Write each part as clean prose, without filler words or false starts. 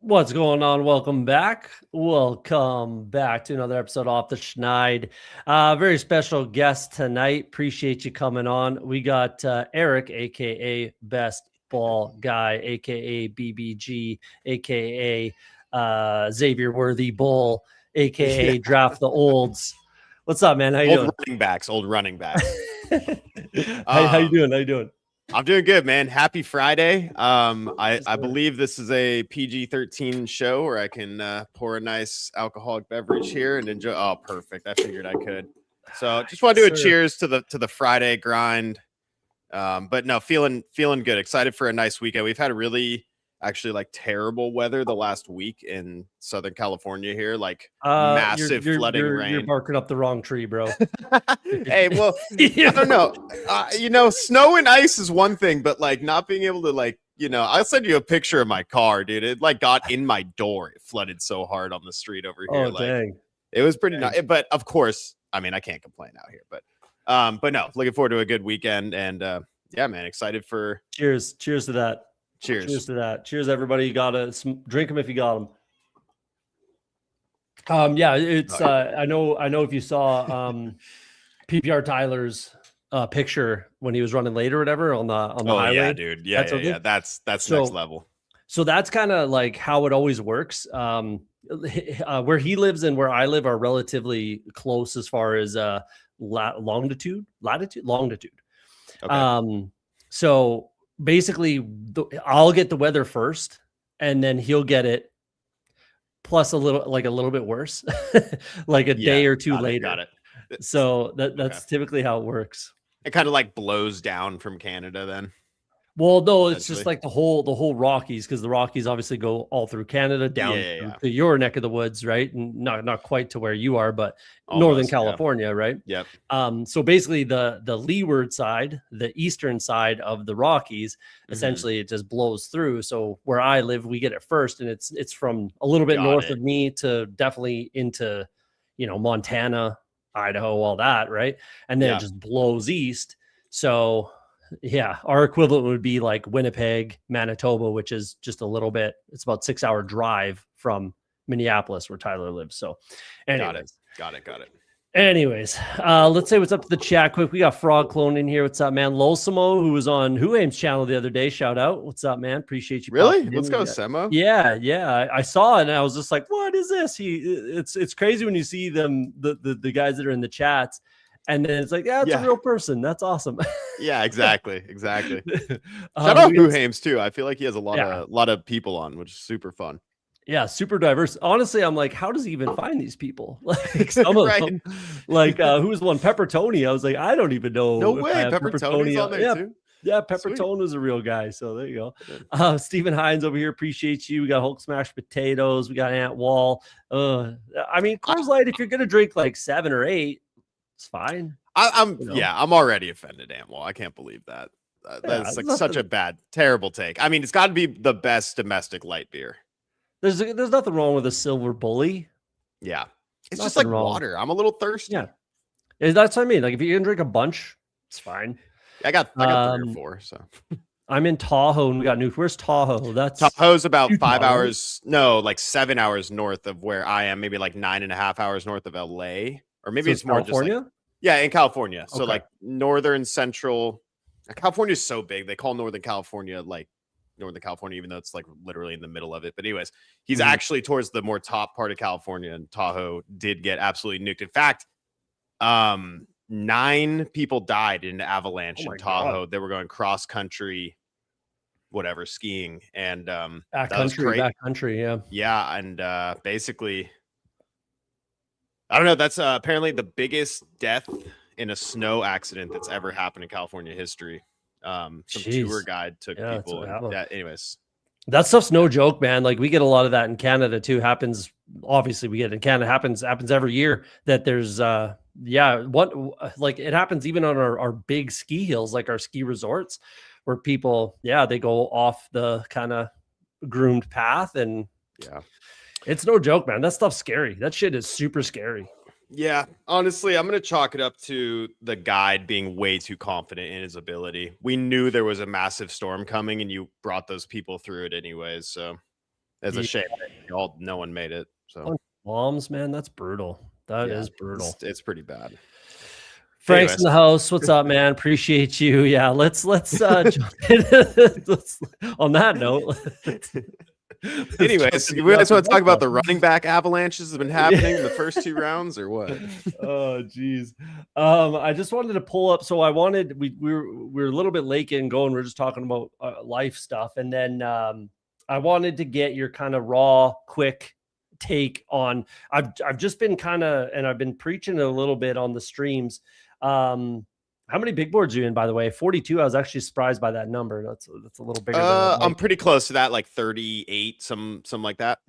What's going on? Welcome back. Welcome back to another episode Off the Schneid. Very special guest tonight. Appreciate you coming on. We got Eric, aka Best Ball Guy, aka BBG, aka Xavier Worthy Bull, aka Draft the Olds. What's up, man? How you doing? Old running backs. How you doing? How you doing? I'm doing good, man. Happy Friday. I believe this is a PG-13 show where I can pour a nice alcoholic beverage here and enjoy. Oh, perfect. I figured I could. So just want to do a cheers to the Friday grind. But no, feeling good. Excited for a nice weekend. We've had a really terrible weather the last week in Southern California here, like massive flooding rain. You're barking up the wrong tree, bro. Hey, well, I don't know. Snow and ice is one thing, but like not being able to I'll send you a picture of my car, dude. It got in my door. It flooded so hard on the street over here. Oh, dang. It was pretty nice. But of course, I mean, I can't complain out here, but no, looking forward to a good weekend. And yeah, man, excited for cheers to that. Cheers to that. Cheers, everybody. You gotta drink them if you got them. Yeah, it's I know if you saw PPR Tyler's picture when he was running late or whatever on the highway. Yeah, dude. Yeah. That's next level. So that's kind of like how it always works. Where he lives and where I live are relatively close as far as longitude. Okay. So basically I'll get the weather first and then he'll get it plus a little bit worse, like a day or two later. Got it. So that's typically how it works. It kind of like blows down from Canada then. Well, no, it's just like the whole Rockies, because the Rockies obviously go all through Canada down to your neck of the woods, right? And not quite to where you are, but almost, Northern California, right? Yep. So basically the leeward side, the eastern side of the Rockies, essentially it just blows through. So where I live, we get it first, and it's from a little bit north of me to definitely into, Montana, Idaho, all that, right? And then it just blows east. So yeah, our equivalent would be like Winnipeg, Manitoba, which is just a little bit. It's about 6-hour drive from Minneapolis, where Tyler lives. So, anyways. Got it. Anyways, let's say what's up to the chat quick. We got Frog Clone in here. What's up, man? Lolsimo, who was on Who Aim's channel the other day. Shout out. What's up, man? Appreciate you. Really? Let's go, Semo. Yeah. I saw it and I was just like, what is this? It's crazy when you see them, the guys that are in the chats. And then it's like, it's a real person. That's awesome. Yeah, exactly. Shout out Who Hames too. I feel like he has a lot of people on, which is super fun. Yeah, super diverse. Honestly, I'm like, how does he even find these people? Like some of them, like who was one? Pepper Tony. I was like, I don't even know. No way, Pepper Tony's on there too. Yeah, Pepper Tone was a real guy. So there you go. Stephen Hines over here. Appreciate you. We got Hulk Smash Potatoes. We got Ant Wall. I mean, Coors Light, if you're gonna drink like 7 or 8, it's fine. I'm already offended, Amwell. I can't believe that. That's like such a terrible take. I mean, it's got to be the best domestic light beer. There's nothing wrong with a Silver Bully. Yeah, it's just like water. I'm a little thirsty. Yeah, that's what I mean. Like if you can drink a bunch, it's fine. I got 3 or 4. So I'm in Tahoe, and we got Where's Tahoe? Tahoe's about 5 hours. No, like 7 hours north of where I am. Maybe like 9.5 hours north of LA. Or maybe it's more California? Just in California. So like northern central. California is so big. They call Northern California like Northern California, even though it's like literally in the middle of it. But anyways, he's actually towards the more top part of California, and Tahoe did get absolutely nuked. In fact, 9 people died in an avalanche in Tahoe. They were going cross country, whatever, skiing, and backcountry, yeah, and basically. I don't know. That's apparently the biggest death in a snow accident that's ever happened in California history. Some tour guide took people. Anyways, that stuff's no joke, man. Like we get a lot of that in Canada too. Happens. Obviously, we get it in Canada. Happens every year. That there's it happens even on our big ski hills, like our ski resorts, where people they go off the kind of groomed path and It's no joke, man. That stuff's scary. That shit is super scary. Yeah, honestly, I'm going to chalk it up to the guide being way too confident in his ability. We knew there was a massive storm coming, and you brought those people through it anyways. So, It's a shame no one made it. So bombs, man, that's brutal. That is brutal. It's pretty bad. Frank's in the house. What's up, man? Appreciate you. Yeah, let's jump in. On that note. Anyways, we guys want to talk about the running back avalanches that have been happening in the first 2 rounds, or what? Oh, geez. I just wanted to pull up. So I wanted we were a little bit late getting going. We are just talking about life stuff, and then I wanted to get your kind of raw, quick take on. I've just been kind of, and I've been preaching a little bit on the streams. How many big boards are you in, by the way? 42. I was actually surprised by that number. That's a little bigger. I'm pretty close to that, like 38, something like that.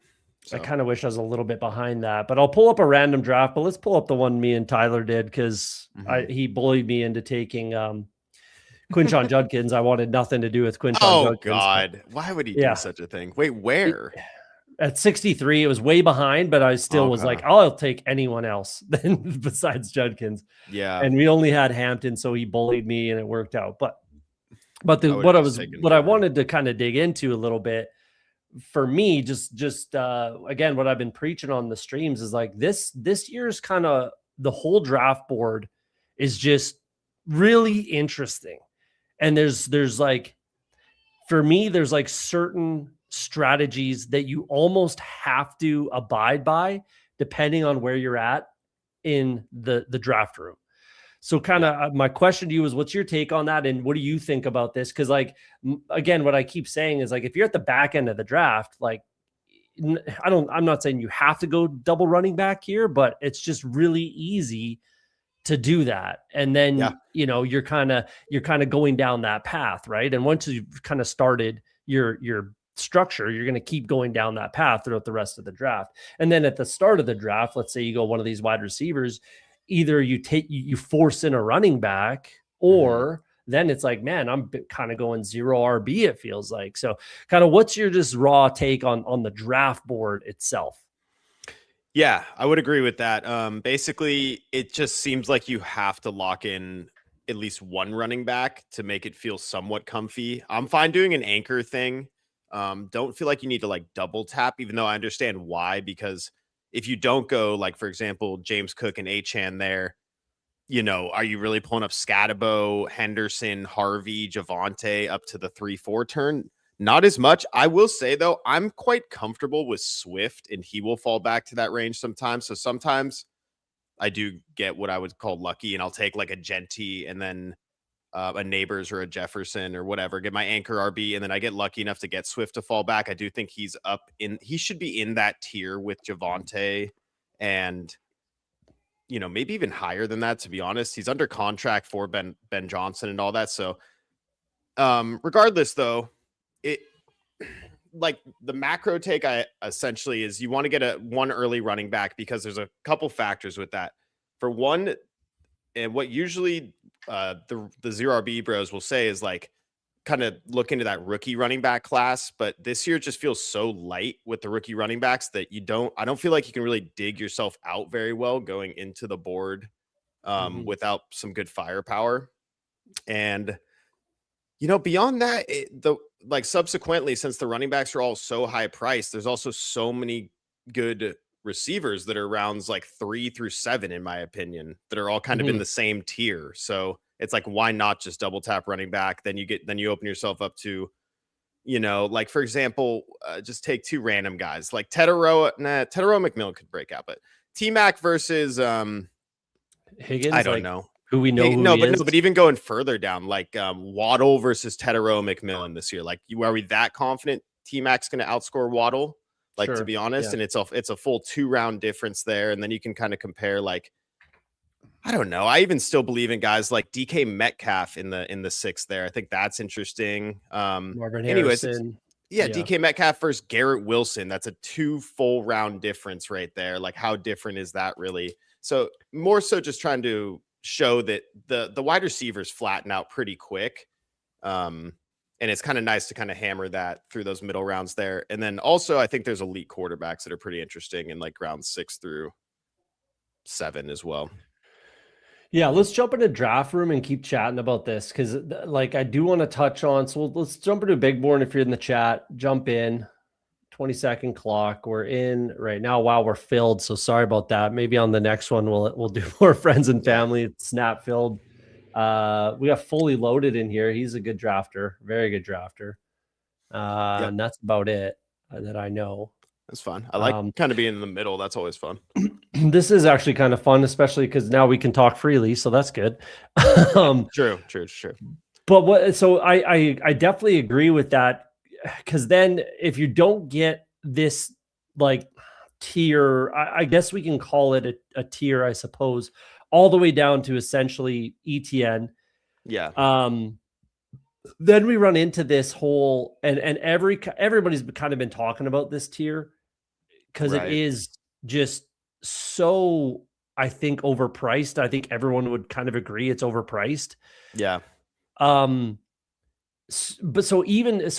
So. I kind of wish I was a little bit behind that, but I'll pull up a random draft. But let's pull up the one me and Tyler did, because he bullied me into taking Quinshon Judkins. I wanted nothing to do with Quinshon Judkins. Oh God, why would he do such a thing? Wait, where? At 63, it was way behind, but I still was like, I'll take anyone else than besides Judkins. Yeah. And we only had Hampton, so he bullied me and it worked out. But what I wanted to kind of dig into a little bit for me, just again, what I've been preaching on the streams is like this year's kind of the whole draft board is just really interesting. And there's like, for me, there's like certain strategies that you almost have to abide by depending on where you're at in the draft room. So kind of my question to you is, what's your take on that? And what do you think about this? Because like, again, what I keep saying is like, if you're at the back end of the draft, like I'm not saying you have to go double running back here, but it's just really easy to do that. And then, you're kind of going down that path. Right. And once you've kind of started your structure, you're going to keep going down that path throughout the rest of the draft. And then at the start of the draft, let's say you go one of these wide receivers, either you force in a running back, or then it's like, man, I'm kind of going 0 RB, it feels like. So kind of what's your just raw take on the draft board itself? Yeah, I would agree with that. Basically, it just seems like you have to lock in at least one running back to make it feel somewhat comfy. I'm fine doing an anchor thing. Don't feel like you need to like double tap, even though I understand why, because if you don't go, like, for example, James Cook and Achane there, are you really pulling up Scatabo, Henderson, Harvey, Javonte up to the 3-4 turn? Not as much. I will say, though, I'm quite comfortable with Swift, and he will fall back to that range sometimes. So sometimes I do get what I would call lucky, and I'll take like a Genty and then a Neighbors or a Jefferson or whatever, get my anchor RB, and then I get lucky enough to get Swift to fall back. I do think he should be in that tier with Javonte, and maybe even higher than that, to be honest. He's under contract for Ben Johnson and all that. So regardless, though, it like the macro take I essentially is you want to get one early running back, because there's a couple factors with that. For one, and what usually the 0 RB bros will say is like kind of look into that rookie running back class, but this year just feels so light with the rookie running backs that I don't feel like you can really dig yourself out very well going into the board without some good firepower. And beyond that, subsequently, since the running backs are all so high priced, there's also so many good receivers that are rounds like 3 through 7, in my opinion, that are all kind of in the same tier. So it's like, why not just double tap running back? Then you open yourself up to, like, for example, just take 2 random guys like Teteroa McMillan could break out, but T-Mac versus Higgins. I don't know. Who we know. But even going further down, like Waddle versus Teteroa McMillan this year, like, are we that confident T-Mac's going to outscore Waddle? Like, to be honest, and it's a full 2-round difference there. And then you can kind of compare, like, I don't know. I even still believe in guys like DK Metcalf in the 6th there. I think that's interesting. Marvin Harrison. DK Metcalf versus Garrett Wilson. That's a 2 full round difference right there. Like, how different is that really? So more so just trying to show that the wide receivers flatten out pretty quick. And it's kind of nice to kind of hammer that through those middle rounds there. And then also, I think there's elite quarterbacks that are pretty interesting in like rounds 6 through 7 as well. Yeah, let's jump into draft room and keep chatting about this, because like I do want to touch on. So let's jump into a big board. If you're in the chat, jump in. 20-second clock. We're in right now. Wow, we're filled. So sorry about that. Maybe on the next one we'll do more friends and family. It's snap filled. We got fully loaded in here. He's a good drafter, very good drafter. And that's about it that I know. That's fun. I like kind of being in the middle. That's always fun. This is actually kind of fun, especially because now we can talk freely, so that's good. True. But so I definitely agree with that, because then if you don't get this like tier, I guess we can call it a tier, I suppose, all the way down to essentially ETN. Yeah. Then we run into this whole and everybody's kind of been talking about this tier because it is just so, I think, overpriced. I think everyone would kind of agree it's overpriced. Yeah. But so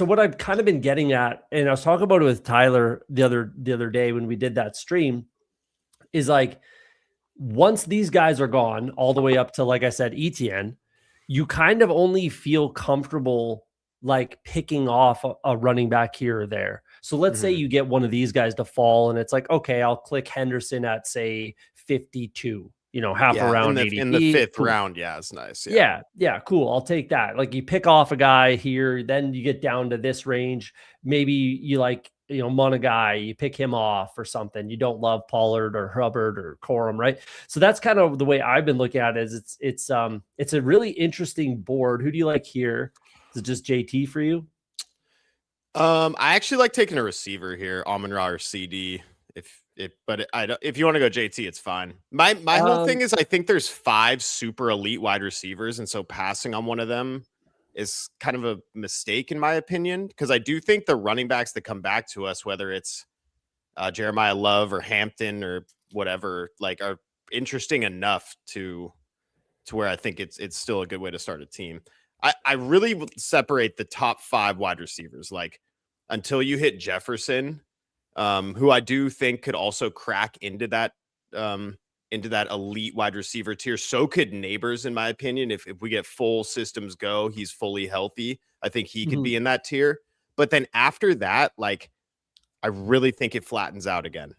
what I've kind of been getting at, and I was talking about it with Tyler the other day when we did that stream, is like, once these guys are gone all the way up to, like I said, ETN, you kind of only feel comfortable like picking off a running back here or there. So let's say you get one of these guys to fall and it's like, okay, I'll click Henderson at say 52, half a round in the fifth round. Yeah, it's nice. Yeah, cool. I'll take that. Like, you pick off a guy here, then you get down to this range. Maybe you like, Monagai, you pick him off or something. You don't love Pollard or Hubbard or Corum, right? So that's kind of the way I've been looking at it. Is it's a really interesting board. Who do you like here? Is it just JT for you? I actually like taking a receiver here, Amon-Ra or CD. If you want to go JT, it's fine. My whole thing is, I think there's 5 super elite wide receivers, and so passing on one of them is kind of a mistake in my opinion, because I do think the running backs that come back to us, whether it's Jeremiah Love or Hampton or whatever, like, are interesting enough to where I think it's still a good way to start a team. I really would separate the top 5 wide receivers, like, until you hit Jefferson, who I do think could also crack into that elite wide receiver tier. So could Neighbors, in my opinion. If we get full systems go, he's fully healthy, I think he could be in that tier. But then after that, like, I really think it flattens out again.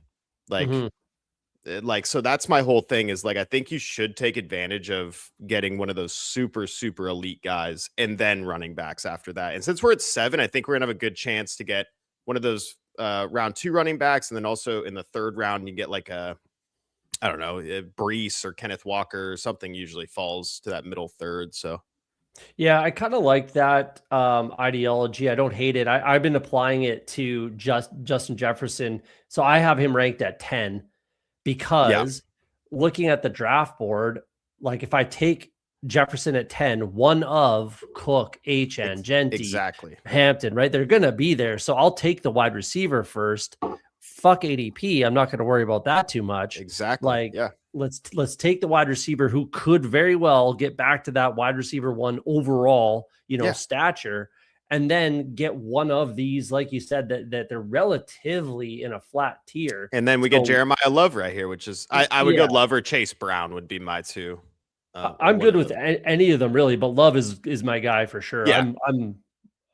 So that's my whole thing, is like, I think you should take advantage of getting one of those super, super elite guys and then running backs after that. And since we're at 7, I think we're gonna have a good chance to get one of those round 2 running backs. And then also in the 3rd round, you get like I don't know, Brees or Kenneth Walker or something usually falls to that middle 3rd. So yeah, I kind of like that ideology. I don't hate it. I've been applying it to Justin Jefferson. So I have him ranked at 10 because looking at the draft board, like, if I take Jefferson at 10, one of Cook, HN, Genty, Hampton, right? They're going to be there. So I'll take the wide receiver first. Fuck ADP. I'm not going to worry about that too much. Exactly. Let's take the wide receiver who could very well get back to that wide receiver 1 overall, stature, and then get one of these, like you said, that they're relatively in a flat tier. And then we get Jeremiah Love right here, which is I would go Love or Chase Brown would be my 2. I'm good with any of them really, but Love is my guy for sure. Yeah.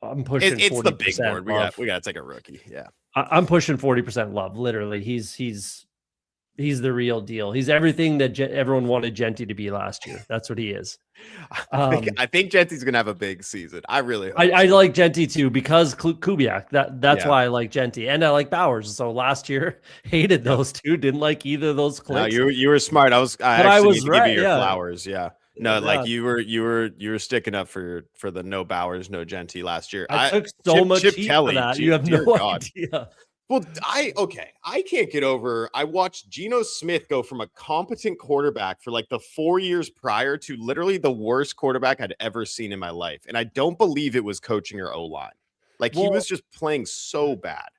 I'm pushing. It's the big board. We got to take a rookie. Yeah. I'm pushing 40% Love. Literally, he's the real deal. He's everything that everyone wanted Genty to be last year. That's what he is. I think Genty's gonna have a big season. I really hope I like Genty too, because Kubiak. That's why I like Genty, and I like Bowers. So last year, hated those two. Didn't like either of those clicks. No, you were smart. I was need to give you your flowers. Yeah. No, like you were sticking up for the no Bowers, no Genty last year. I took so much Chip Kelly for that. You have no idea. Well, I can't get over. I watched Geno Smith go from a competent quarterback for like the 4 years prior to literally the worst quarterback I'd ever seen in my life. And I don't believe it was coaching or O-line. Like, he was just playing so bad.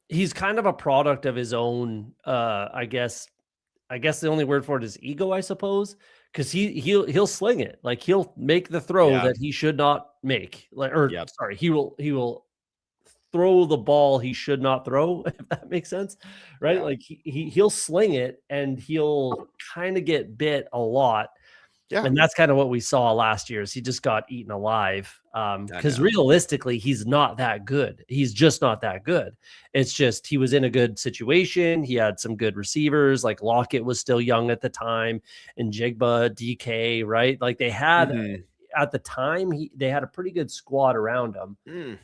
He's kind of a product of his own, I guess the only word for it is ego, I suppose. Because he'll sling it. Like, he'll make the throw that he should not make. Sorry, he will throw the ball he should not throw, if that makes sense, right? Like, he'll sling it and he'll kind of get bit a lot. Yeah. And that's kind of what we saw last year is he just got eaten alive. Because realistically, he's not that good. He's just not that good. It's just he was in a good situation. He had some good receivers. Like Lockett was still young at the time, and Jigba, DK, right? Like they had at the time, they had a pretty good squad around him.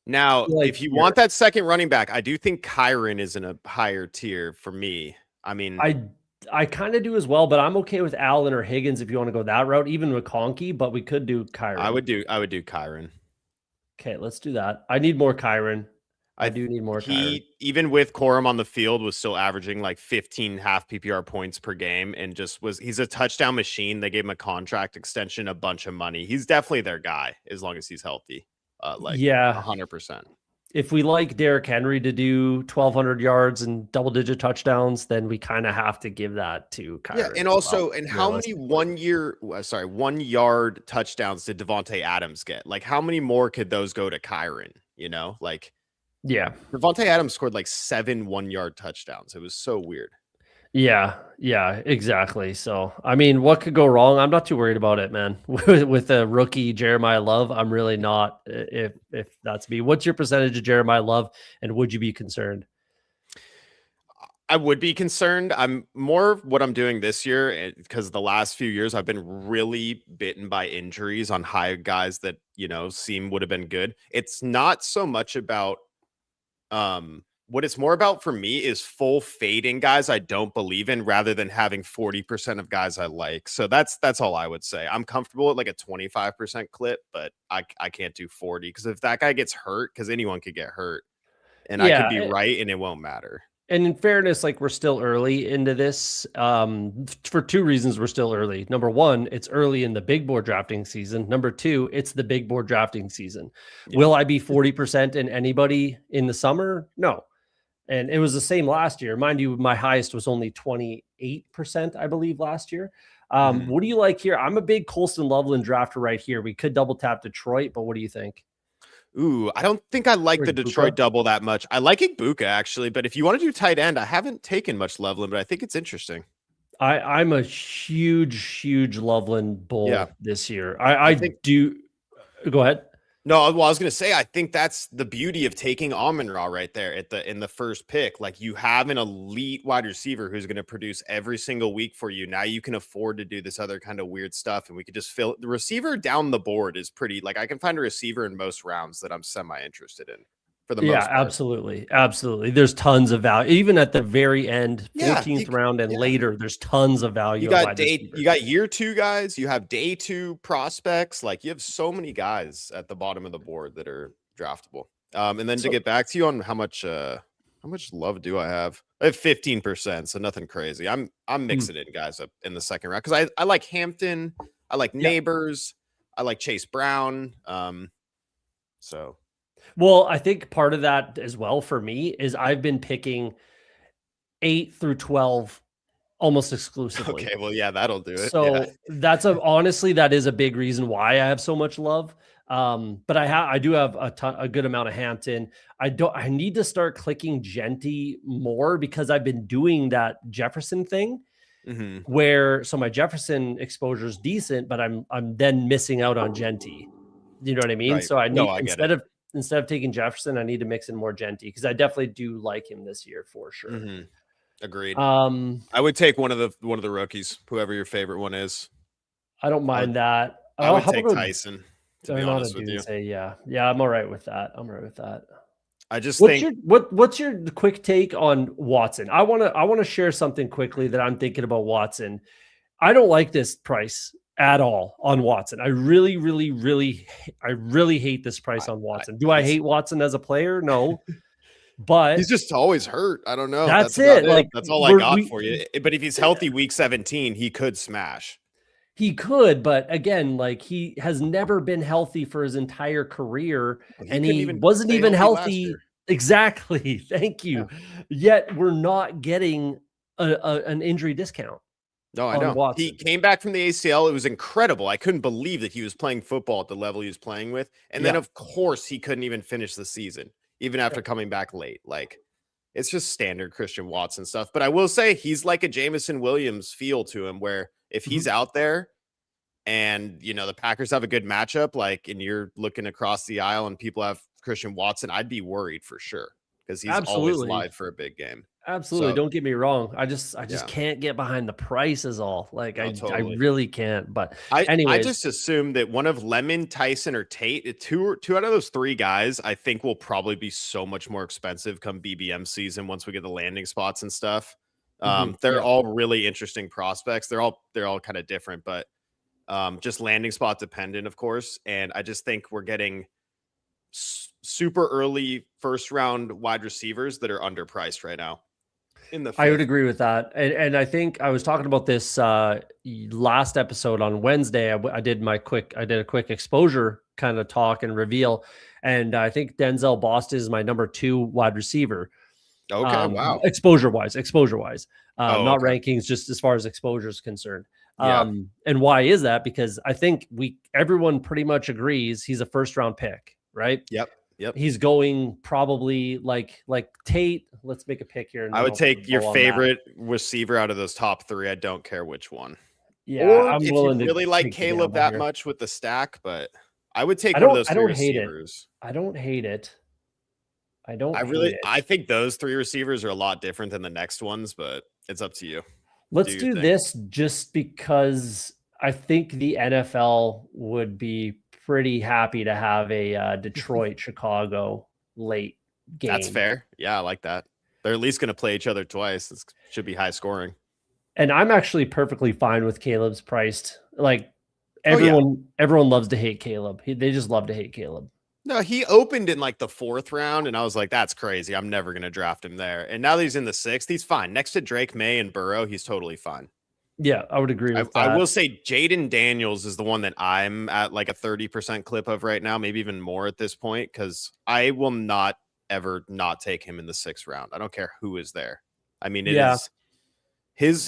Now, if you want that second running back, I do think Kyren is in a higher tier for me. I mean, I kind of do as well, but I'm okay with Allen or Higgins if you want to go that route, even with Conkey, but we could do Kyren. I would do Kyren. Okay, let's do that. I need more Kyren. I do need more Kyren. Even with Corum on the field, was still averaging like 15 half PPR points per game and he's a touchdown machine. They gave him a contract extension, a bunch of money. He's definitely their guy as long as he's healthy. 100%. If we like Derrick Henry to do 1,200 yards and double-digit touchdowns, then we kind of have to give that to Kyren. Yeah, and also, how many 1 yard touchdowns did Devontae Adams get? Like, how many more could those go to Kyren? You know, like, yeah, Devontae Adams scored like 7 1 yard touchdowns. It was so weird. Yeah, exactly. So, I mean, what could go wrong? I'm not too worried about it, man. With a rookie Jeremiah Love, I'm really not. If that's me, what's your percentage of Jeremiah Love, and would you be concerned? I would be concerned. I'm more what I'm doing this year because the last few years I've been really bitten by injuries on high guys that would have been good. It's not so much about what it's more about for me is full fading guys I don't believe in rather than having 40% of guys I like. So that's all I would say. I'm comfortable at like a 25% clip, but I can't do 40 because if that guy gets hurt, because anyone could get hurt, and I could be right and it won't matter. And in fairness, like we're still early into this. For two reasons, we're still early. Number one, it's early in the big board drafting season. Number two, it's the big board drafting season. Yeah. Will I be 40% in anybody in the summer? No. And it was the same last year. Mind you, my highest was only 28%, I believe, last year. What do you like here? I'm a big Colston Loveland drafter right here. We could double tap Detroit, but what do you think? Ooh, I don't think I like the Detroit double that much. I like Igbuka, actually, but if you want to do tight end, I haven't taken much Loveland, but I think it's interesting. I'm a huge Loveland bull this year. I do. Go ahead. No, well, I was going to say, I think that's the beauty of taking Amon-Ra right there in the first pick. Like, you have an elite wide receiver who's going to produce every single week for you. Now you can afford to do this other kind of weird stuff, and we could just fill the receiver down the board is pretty. Like, I can find a receiver in most rounds that I'm semi interested in. For the most part. Absolutely. There's tons of value, even at the very end, 14th round and later. There's tons of value. You got year 2 guys. You have day 2 prospects. Like, you have so many guys at the bottom of the board that are draftable. And then to get back to you on how much love do I have? I have 15%, so nothing crazy. I'm mixing it, guys, up in the second round because I like Hampton, I like Neighbors, I like Chase Brown. So. Well, I think part of that as well for me is I've been picking 8 through 12 almost exclusively. Okay, well, yeah, that'll do it. So honestly, that is a big reason why I have so much love. But I do have a good amount of Hampton. I need to start clicking Genty more because I've been doing that Jefferson thing where so my Jefferson exposure is decent, but I'm then missing out on Genty. You know what I mean? Right. So I need instead of taking Jefferson, I need to mix in more Genty because I definitely do like him this year for sure. Agreed. I would take one of the rookies, whoever your favorite one is. I don't mind that. I would take Tyson. To be honest with you, I'm all right with that. I just what's your quick take on Watson? I want to share something quickly that I'm thinking about Watson. I don't like this price at all on Watson. I really hate this price on Watson. Do I hate Watson as a player? No. But he's just always hurt. I don't know. That's it. Like, that's all I got for you. But if he's healthy week 17, he could smash. He could, but again, like he has never been healthy for his entire career, and he wasn't even healthy. Exactly. Thank you. Yeah. Yet we're not getting an injury discount. No, I know. Watson. He came back from the ACL. It was incredible. I couldn't believe that he was playing football at the level he was playing with. And then, of course, he couldn't even finish the season, even after coming back late. Like, it's just standard Christian Watson stuff. But I will say he's like a Jameson Williams feel to him, where if he's out there and, you know, the Packers have a good matchup, like, and you're looking across the aisle and people have Christian Watson, I'd be worried for sure because he's always live for a big game. Absolutely. So, don't get me wrong. I just can't get behind the price is all. Like I really can't. But I just assume that one of Lemon, Tyson, or Tate, two out of those three guys, I think will probably be so much more expensive come BBM season once we get the landing spots and stuff. They're all really interesting prospects. They're all kind of different, but just landing spot dependent, of course. And I just think we're getting super early first round wide receivers that are underpriced right now. I would agree with that. And I think I was talking about this last episode on Wednesday. I did a quick exposure kind of talk and reveal. And I think Denzel Boston is my number 2 wide receiver. Okay. Wow. Exposure wise, not rankings, just as far as exposure is concerned. And why is that? Because I think everyone pretty much agrees he's a first round pick, right? Yep. He's going probably like Tate. Let's make a pick here. I would take your favorite receiver out of those top 3. I don't care which one. Yeah, or I'm willing to really like Caleb that much with the stack, but I would take one of those 3 receivers. I don't hate it. I think those 3 receivers are a lot different than the next ones, but it's up to you. Let's do this just because I think the NFL would be pretty happy to have a Detroit Chicago late game. That's fair. Yeah, I like that. They're at least going to play each other twice. It should be high scoring. And I'm actually perfectly fine with Caleb's priced. Like everyone loves to hate Caleb. They just love to hate Caleb. No, he opened in like the 4th round, and I was like, that's crazy. I'm never going to draft him there. And now that he's in the 6th, he's fine. Next to Drake May and Burrow, he's totally fine. Yeah, I would agree with that. I will say Jaden Daniels is the one that I'm at like a 30% clip of right now, maybe even more at this point, because I will not ever not take him in the 6th round. I don't care who is there. I mean, it is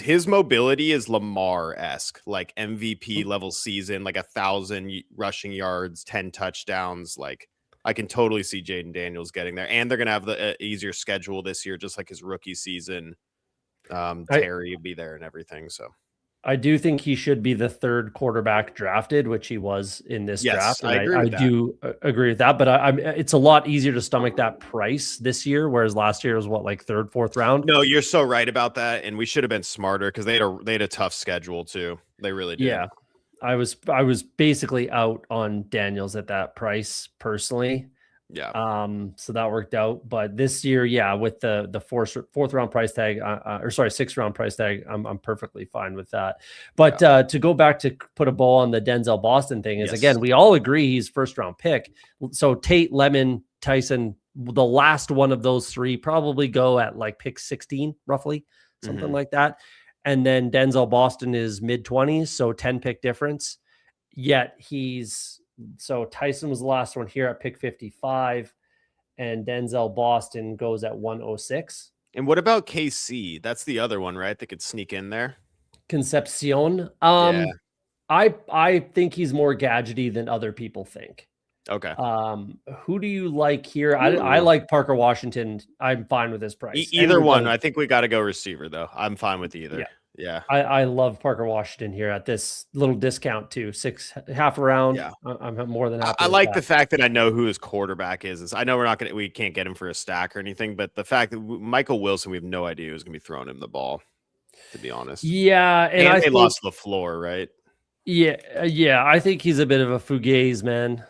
his mobility is Lamar-esque, like MVP level season, like 1,000 rushing yards, 10 touchdowns. Like I can totally see Jaden Daniels getting there, and they're gonna have the easier schedule this year, just like his rookie season. Terry would be there and everything. So I do think he should be the 3rd quarterback drafted, which he was in this draft. And I do agree with that, but it's a lot easier to stomach that price this year, whereas last year was like 3rd, 4th round. No, you're so right about that, and we should have been smarter because they had a tough schedule too. They really did. Yeah, I was basically out on Daniels at that price personally. Yeah. So that worked out. But this year, with the 4th round price tag, 6th round price tag, I'm perfectly fine with that. But to go back to put a bow on the Denzel Boston thing is, again, we all agree he's 1st round pick. So Tate, Lemon, Tyson, the last one of those 3 probably go at like pick 16, roughly, something like that. And then Denzel Boston is mid-20s, so 10 pick difference. Yet so Tyson was the last one here at pick 55, and Denzel Boston goes at 106. And what about KC? That's the other one, right? That could sneak in there. Concepcion. I think he's more gadgety than other people think. Okay. Who do you like here? I like Parker Washington. I'm fine with his price. Either one. I think we got to go receiver though. I'm fine with either. Yeah. I love Parker Washington here at this little discount too. 6 half a round. Yeah. I'm more than happy. I like the fact that I know who his quarterback is. I know we can't get him for a stack or anything, but the fact that Michael Wilson, we have no idea who's going to be throwing him the ball, to be honest. Yeah. And they lost LaFleur, right? Yeah. Yeah. I think he's a bit of a fugazi, man.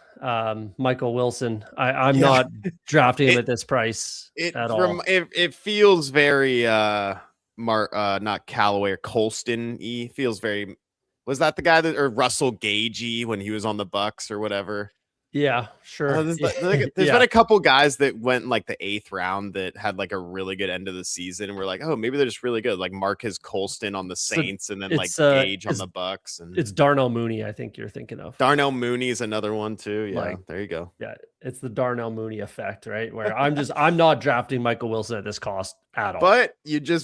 Michael Wilson. I'm not drafting him at this price at all. It feels very, not Callaway or Colston feels very, was that the guy or Russell Gagey when he was on the Bucks or whatever? Yeah, sure. There's been a couple guys that went in like the 8th round that had like a really good end of the season, and we're like, oh, maybe they're just really good, like Marcus Colston on the Saints, and then like Gage on the Bucks. And it's Darnell Mooney, I think you're thinking of. Darnell Mooney is another one too. Yeah, there you go. Yeah, it's the Darnell Mooney effect, right? Where I'm not drafting Michael Wilson at this cost at all. But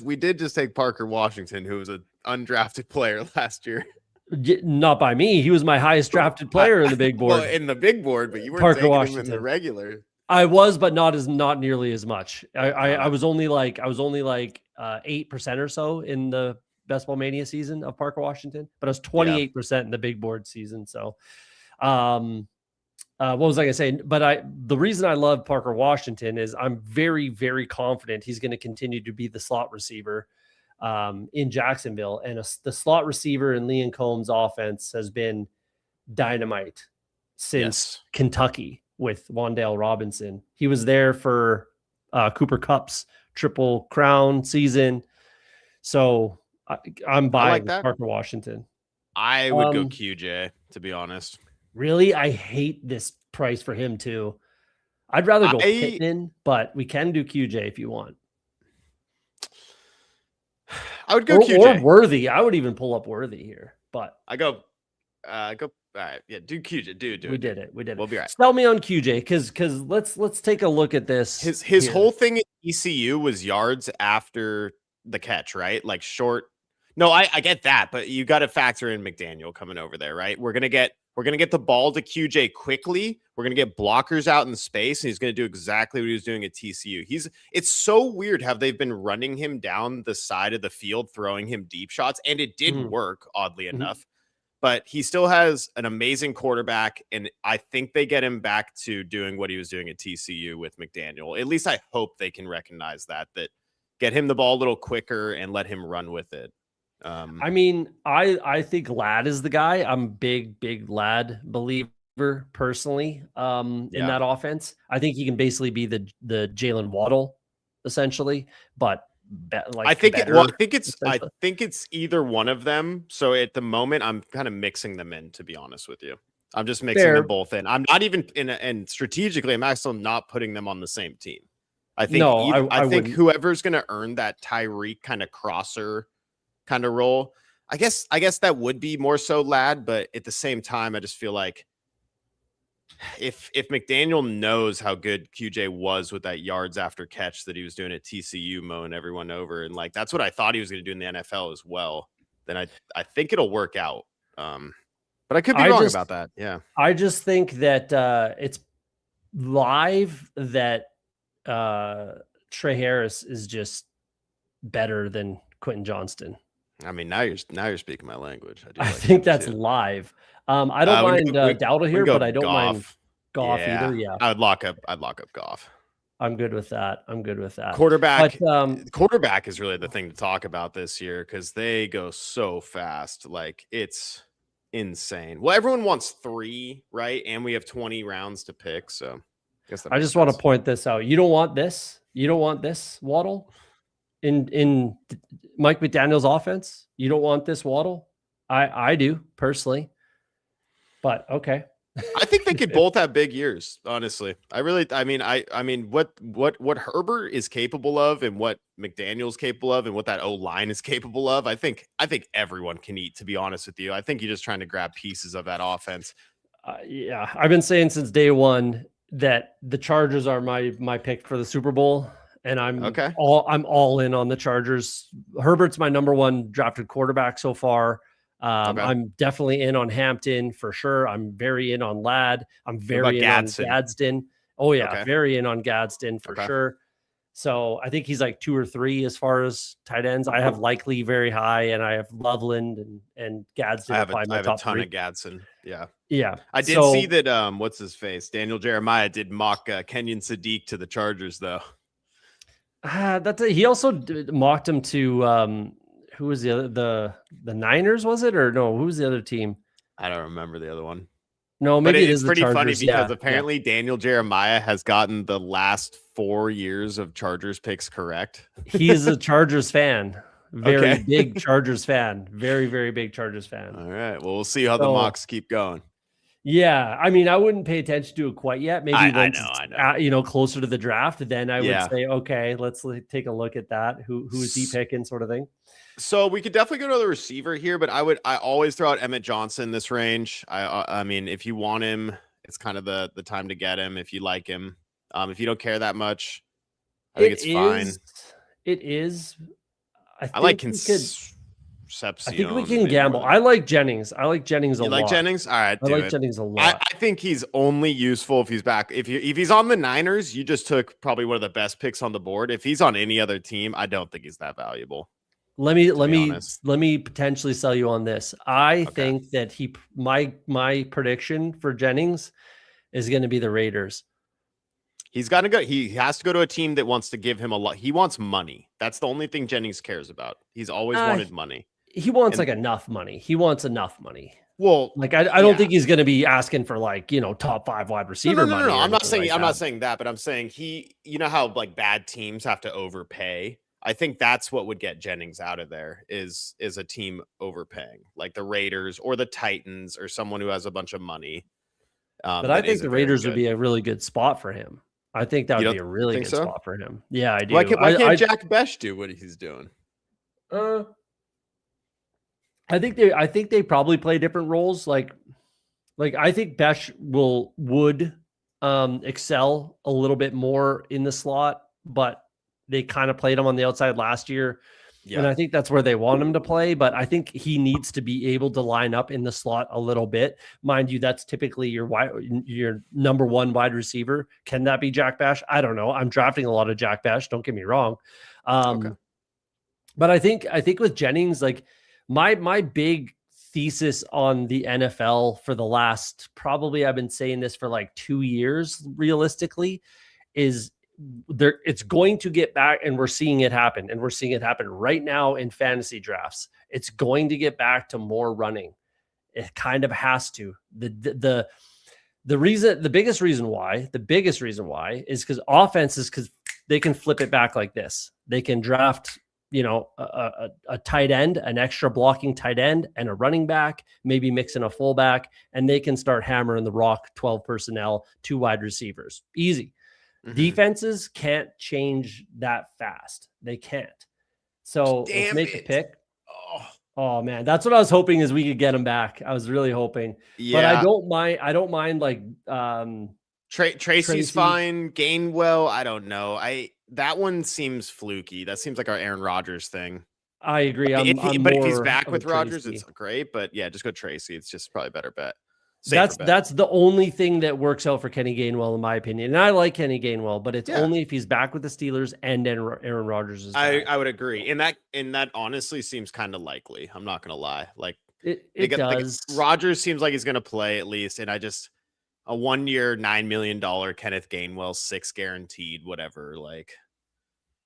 we did just take Parker Washington, who was an undrafted player last year. Not by me. He was my highest drafted player in the big board. Well, in the big board, but you weren't Parker taking Washington him in the regular. I was, but not nearly as much. I was only like 8% or so in the Best Ball Mania season of Parker Washington, but I was 28% in the big board season. So, what was I gonna say? But the reason I love Parker Washington is I'm very, very confident he's going to continue to be the slot receiver in Jacksonville, and the slot receiver in Leon Combs' offense has been dynamite since Kentucky with Wan'Dale Robinson. He was there for Cooper Kupp's Triple Crown season. So I'm buying Parker Washington. I would go QJ, to be honest. Really? I hate this price for him too. I'd rather go Pittman, but we can do QJ if you want. I would go QJ. Or Worthy. I would even pull up Worthy here, but I go all right, yeah, do QJ, do we did it. We'll be right. Sell me on QJ because let's take a look at this. His whole thing at ECU was yards after the catch, right? Like short. No, I get that, but you got to factor in McDaniel coming over there, right? We're gonna get the ball to QJ quickly. We're gonna get blockers out in space, and he's gonna do exactly what he was doing at TCU. It's so weird how they've been running him down the side of the field, throwing him deep shots, and it did work, oddly enough. But he still has an amazing quarterback, and I think they get him back to doing what he was doing at TCU with McDaniel. At least I hope they can recognize that get him the ball a little quicker and let him run with it. I mean, I think Ladd is the guy. I'm a big Ladd believer personally in that offense. I think he can basically be the Jalen Waddle essentially, but I think it's either one of them. So at the moment, I'm kind of mixing them in, to be honest with you. I'm just mixing them both in. I'm not even and strategically, I'm actually not putting them on the same team. I think I think whoever's going to earn that Tyreek kind of crosser kind of role, I guess that would be more so Ladd, but at the same time, I just feel like if McDaniel knows how good QJ was with that yards after catch that he was doing at TCU, mowing everyone over, and like that's what I thought he was going to do in the NFL as well, then I think it'll work out. But I could be wrong about that. Yeah, I just think that it's live that Trey Harris is just better than Quentin Johnston. I mean, now you're speaking my language. I think that's live. I don't mind Dowdle here, but I don't mind Goff either. Yeah, I would lock up Goff. I'm good with that. Quarterback is really the thing to talk about this year because they go so fast. Like it's insane. Well, everyone wants 3, right? And we have 20 rounds to pick. So I just want to point this out. You don't want this. You don't want this Waddle in Mike McDaniel's offense. You don't want this Waddle. I do personally, but okay. I think they could both have big years. Honestly, I mean, what Herbert is capable of, and what McDaniel's capable of, and what that O-line is capable of. I think everyone can eat. To be honest with you, I think you're just trying to grab pieces of that offense. Yeah, I've been saying since day one that the Chargers are my pick for the Super Bowl, and I'm all in on the Chargers. Herbert's my number 1 drafted quarterback so far. I'm definitely in on Hampton for sure. I'm very in on Ladd. I'm very in on Gadsden. Oh yeah, very in on Gadsden for sure. So I think he's like 2 or 3 as far as tight ends. I have Likely very high, and I have Loveland and Gadsden. I have a ton 3. Of Gadsden. Yeah. I did see that. What's his face? Daniel Jeremiah did mock Kenyon Sadiq to the Chargers, though. He also mocked him to. Who was the other, the Niners, was it? Or no, who was the other team? I don't remember the other one. No, maybe it is pretty the funny because apparently Daniel Jeremiah has gotten the last 4 years of Chargers picks correct. He's a Chargers fan. Very big Chargers fan. Very, very big Chargers fan. All right. Well, we'll see how the mocks keep going. Yeah, I mean, I wouldn't pay attention to it quite yet. Maybe I know. Closer to the draft, then I would say, okay, let's take a look at that. Who's he picking, sort of thing. So we could definitely go to the receiver here, but I always throw out Emmett Johnson in this range. I mean, if you want him, it's kind of the time to get him if you like him. If you don't care that much, I think it's fine. It is. I like Reception. I think we can gamble. I like Jennings. I like Jennings a lot. You like Jennings? All right, I like Jennings a lot. I think he's only useful if he's back. If he's on the Niners, you just took probably one of the best picks on the board. If he's on any other team, I don't think he's that valuable. Let me potentially sell you on this. I think that my prediction for Jennings is going to be the Raiders. He's got to go. He has to go to a team that wants to give him a lot. He wants money. That's the only thing Jennings cares about. He's always wanted money. He wants enough money. He wants enough money. Well, like I don't think he's going to be asking for top 5 wide receiver money. No. I'm not saying that, but I'm saying you know how like bad teams have to overpay. I think that's what would get Jennings out of there is a team overpaying, like the Raiders or the Titans or someone who has a bunch of money. But I think the Raiders would be a really good spot for him. I think that would be a really good spot for him. Yeah, I do. Why can't Jack Besh do what he's doing? I think they probably play different roles. Like I think Besh would excel a little bit more in the slot, but they kind of played him on the outside last year. Yeah. And I think that's where they want him to play, but I think he needs to be able to line up in the slot a little bit. Mind you, that's typically your number one wide receiver. Can that be Jack Besh? I don't know. I'm drafting a lot of Jack Besh. Don't get me wrong. But I think with Jennings, like my big thesis on the NFL for the last, probably I've been saying this for like 2 years, realistically, is it's going to get back, and we're seeing it happen, and we're seeing it happen right now in fantasy drafts. It's going to get back to more running. It kind of has to. The biggest reason why is because offenses, because they can flip it back like this. They can draft a tight end, an extra blocking tight end, and a running back, maybe mix in a fullback, and they can start hammering the rock 12 personnel, 2 wide receivers. Easy. Defenses can't change that fast. They can't. So let's make a pick. Oh man, that's what I was hoping, is we could get him back. I was really hoping. Yeah. But I don't mind like Tracy's fine. Gainwell, I don't know. That one seems fluky. That seems like our Aaron Rodgers thing. I agree. But if he's back with Rodgers, it's great. But yeah, just go Tracy. It's just probably a better bet. That's the only thing that works out for Kenny Gainwell, in my opinion. And I like Kenny Gainwell, but it's only if he's back with the Steelers and then Aaron Rodgers is back. I would agree. And that honestly seems kind of likely. I'm not gonna lie. Like it does. Rodgers seems like he's gonna play at least, and a 1 year $9 million Kenneth Gainwell, 6 guaranteed, whatever. Like,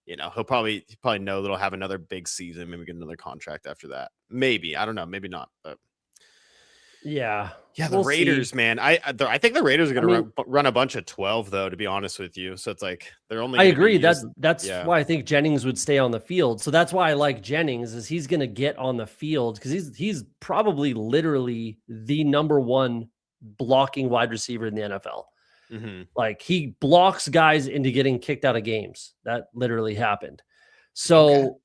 he'll probably know that he'll have another big season, maybe get another contract after that. Maybe, I don't know, maybe not, but. Yeah, the Raiders, man. I think the Raiders are going to run a bunch of 12, though. To be honest with you, so it's like they're only. I agree. That's why I think Jennings would stay on the field. So that's why I like Jennings, is he's going to get on the field because he's probably literally the number one blocking wide receiver in the NFL. Like he blocks guys into getting kicked out of games. That literally happened. So,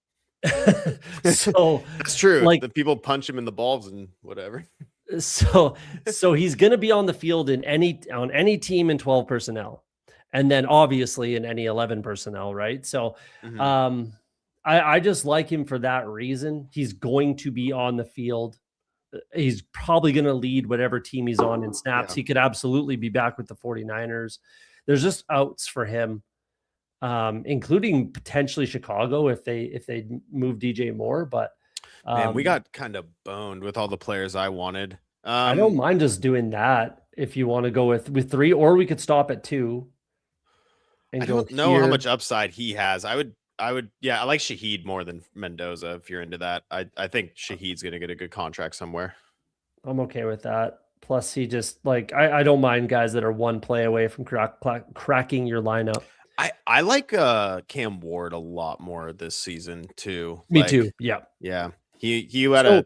so that's true. Like the people punch him in the balls and whatever. So he's going to be on the field on any team in 12 personnel, and then obviously in any 11 personnel, right? So, I just like him for that reason. He's going to be on the field. He's probably going to lead whatever team he's on in snaps. He could absolutely be back with the 49ers. There's just outs for him, including potentially Chicago if they move DJ Moore, but. Man, we got kind of boned with all the players I wanted. I don't mind just doing that if you want to go with 3, or we could stop at 2. And I don't know how much upside he has. I would, I like Shaheed more than Mendoza if you're into that. I think Shaheed's going to get a good contract somewhere. I'm okay with that. Plus, he just I don't mind guys that are one play away from cracking your lineup. I like Cam Ward a lot more this season too. Me too. Yeah. Yeah. He had a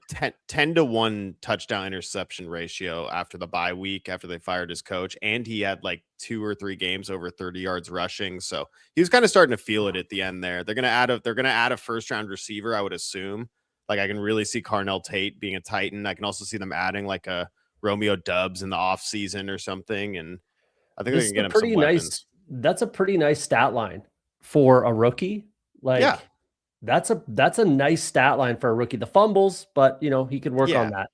10-to-1 touchdown interception ratio after the bye week, after they fired his coach, and he had like 2 or 3 games over 30 yards rushing. So he was kind of starting to feel it at the end there. They're gonna add a first round receiver, I would assume. Like I can really see Carnell Tate being a Titan. I can also see them adding like a Romeo Dubs in the off season or something. And I think they can get him some weapons. That's a pretty nice stat line for a rookie. That's a nice stat line for a rookie. The fumbles, but he could work on that.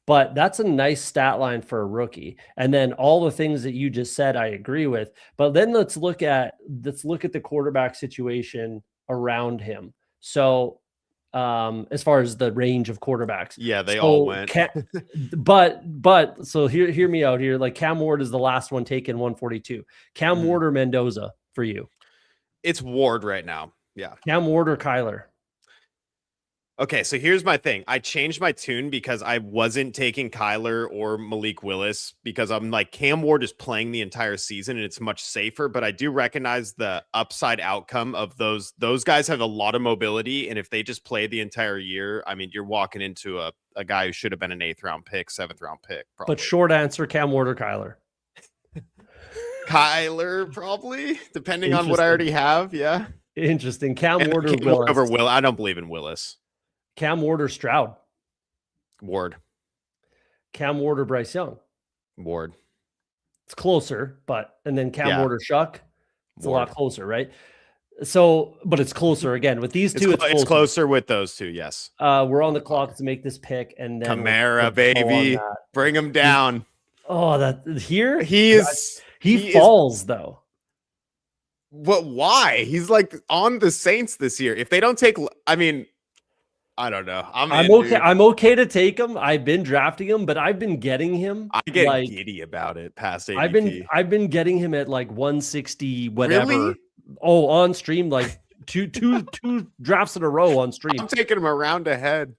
But that's a nice stat line for a rookie. And then all the things that you just said, I agree with. But then let's look at the quarterback situation around him. So as far as the range of quarterbacks. Yeah, they all went. But so hear me out here. Like Cam Ward is the last one taken 142. Cam Ward or Mendoza for you? It's Ward right now. Yeah. Cam Ward or Kyler? Okay, so here's my thing. I changed my tune because I wasn't taking Kyler or Malik Willis because I'm like, Cam Ward is playing the entire season and it's much safer, but I do recognize the upside outcome of those guys have a lot of mobility, and if they just play the entire year, I mean, you're walking into a guy who should have been an 8th round pick, 7th round pick. Probably. But short answer, Cam Ward or Kyler? Kyler, probably, depending on what I already have. Yeah. Interesting. Cam Ward or Willis? Over Will. I don't believe in Willis. Cam Ward or Stroud? Ward. Cam Ward or Bryce Young? Ward. It's closer, and then Cam Ward or Shuck? It's Ward. a lot closer, right? So, but it's closer again with these two. It's closer with those two. Yes. We're on the clock to make this pick, and then Kamara, baby, bring him down. He falls though. But why? He's like on the Saints this year. If they don't take, I mean, I don't know. I'm okay. Dude. I'm okay to take him. I've been drafting him, but I've been getting him. I get giddy about it past ADP. I've been getting him at like 160, whatever. Really? Oh, on stream, like two drafts in a row on stream. I'm taking him a round ahead.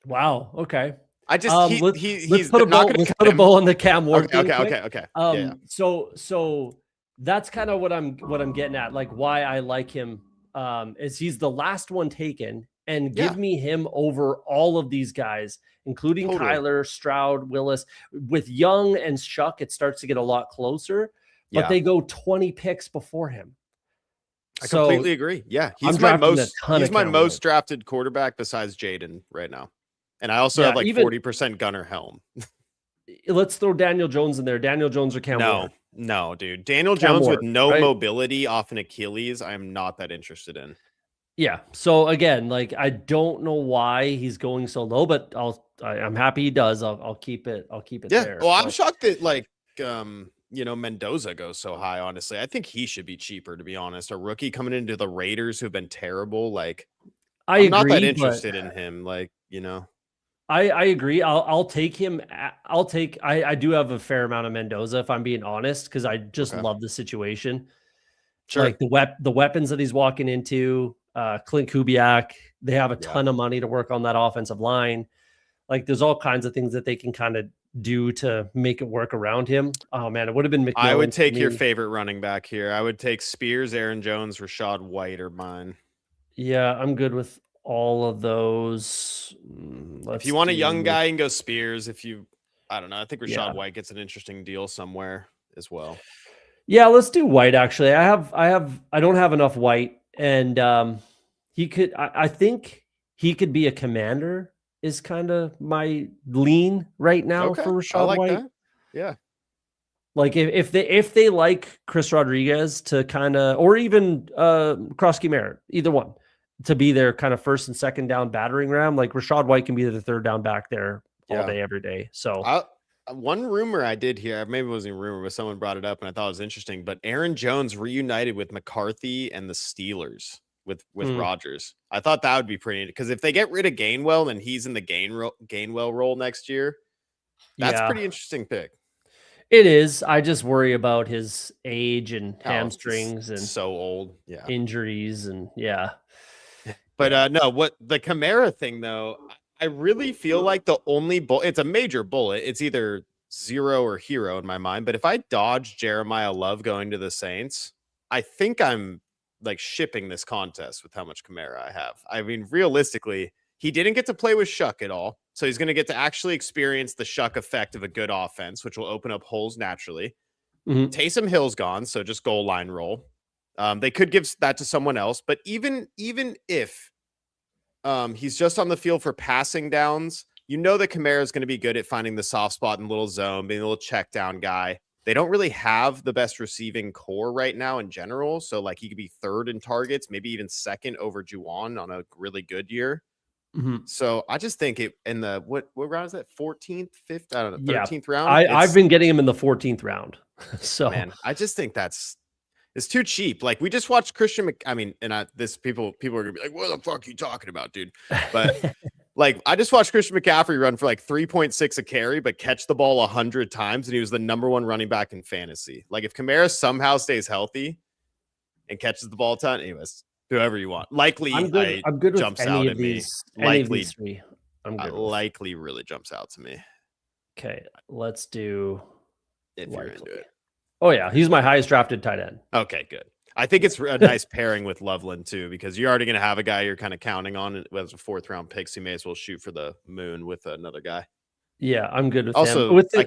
Wow. Okay. I just let's put a bow on the Cam Ward. Okay. So that's kind of what I'm getting at. Like why I like him is he's the last one taken. And give me him over all of these guys, including Kyler, Stroud, Willis. With Young and Shuck, it starts to get a lot closer, but they go 20 picks before him. I completely agree. Yeah, he's my most drafted quarterback besides Jaden right now. And I also have like 40% Gunnar Helm. Let's throw Daniel Jones in there. Daniel Jones or Cam Ward? No, dude. Daniel Jones with no mobility off an Achilles, I'm not that interested in. Yeah. So again, like I don't know why he's going so low, but I'm happy he does. I'll keep it there. Well, I'm shocked that Mendoza goes so high, honestly. I think he should be cheaper, to be honest. A rookie coming into the Raiders who've been terrible. Like I'm not that interested in him. Like, I agree. I'll take him. I do have a fair amount of Mendoza, if I'm being honest, because I just love the situation. Sure. Like the weapons that he's walking into. Clint Kubiak, they have a ton of money to work on that offensive line. Like there's all kinds of things that they can kind of do to make it work around him. Oh man, it would have been McMillan. I would take your favorite running back here. I would take Spears, Aaron Jones, Rachaad White, or mine. Yeah, I'm good with all of those. If you want a young guy, you can go Spears. I don't know. I think Rachaad White gets an interesting deal somewhere as well. Yeah, let's do White. Actually, I don't have enough White. And I think he could be a commander is kind of my lean right now for Rachaad White. That. Yeah. Like if they like Chris Rodriguez to kind of, or even Krosky Merritt, either one, to be their kind of first and second down battering ram, like Rachaad White can be the third down back there all day, every day. So one rumor I did hear, maybe it wasn't a rumor, but someone brought it up and I thought it was interesting, but Aaron Jones reunited with McCarthy and the Steelers with Rodgers. I thought that would be pretty, because if they get rid of Gainwell and he's in the Gainwell role next year, that's a pretty interesting pick. It is. I just worry about his age and hamstrings and so old, injuries and But no, what the Kamara thing though, I really feel like the only it's a major bullet. It's either zero or hero in my mind. But if I dodge Jeremiah Love going to the Saints, I think I'm like shipping this contest with how much Kamara I have. I mean, realistically, he didn't get to play with Shuck at all. So he's going to get to actually experience the Shuck effect of a good offense, which will open up holes naturally. Taysom Hill's gone, so just goal line roll. They could give that to someone else. But even if he's just on the field for passing downs, that Kamara is going to be good at finding the soft spot in the little zone, being a little check down guy. they don't really have the best receiving core right now in general. So like he could be third in targets, maybe even second over Juwan on a really good year. Mm-hmm. So I just think it in the what round is that? 14th, 5th, I don't know, 13th round. I've been getting him in the 14th round. So man, I just think it's too cheap. Like we just watched Christian people are gonna be like, what the fuck are you talking about, dude? But like I just watched Christian McCaffrey run for like 3.6 a carry, but catch the ball 100 times, and he was the #1 running back in fantasy. Like if Kamara somehow stays healthy and catches the ball a ton, anyways, whoever you want. Likely, I'm good with jumps any out of at these, me. any of these three. I'm good. Likely really jumps out to me. Okay, let's do. If you're into it. Oh yeah, he's my highest drafted tight end. Okay, good. I think it's a nice pairing with Loveland too, because you're already going to have a guy you're kind of counting on as a 4th round pick. So you may as well shoot for the moon with another guy. Yeah, I'm good with also, him. I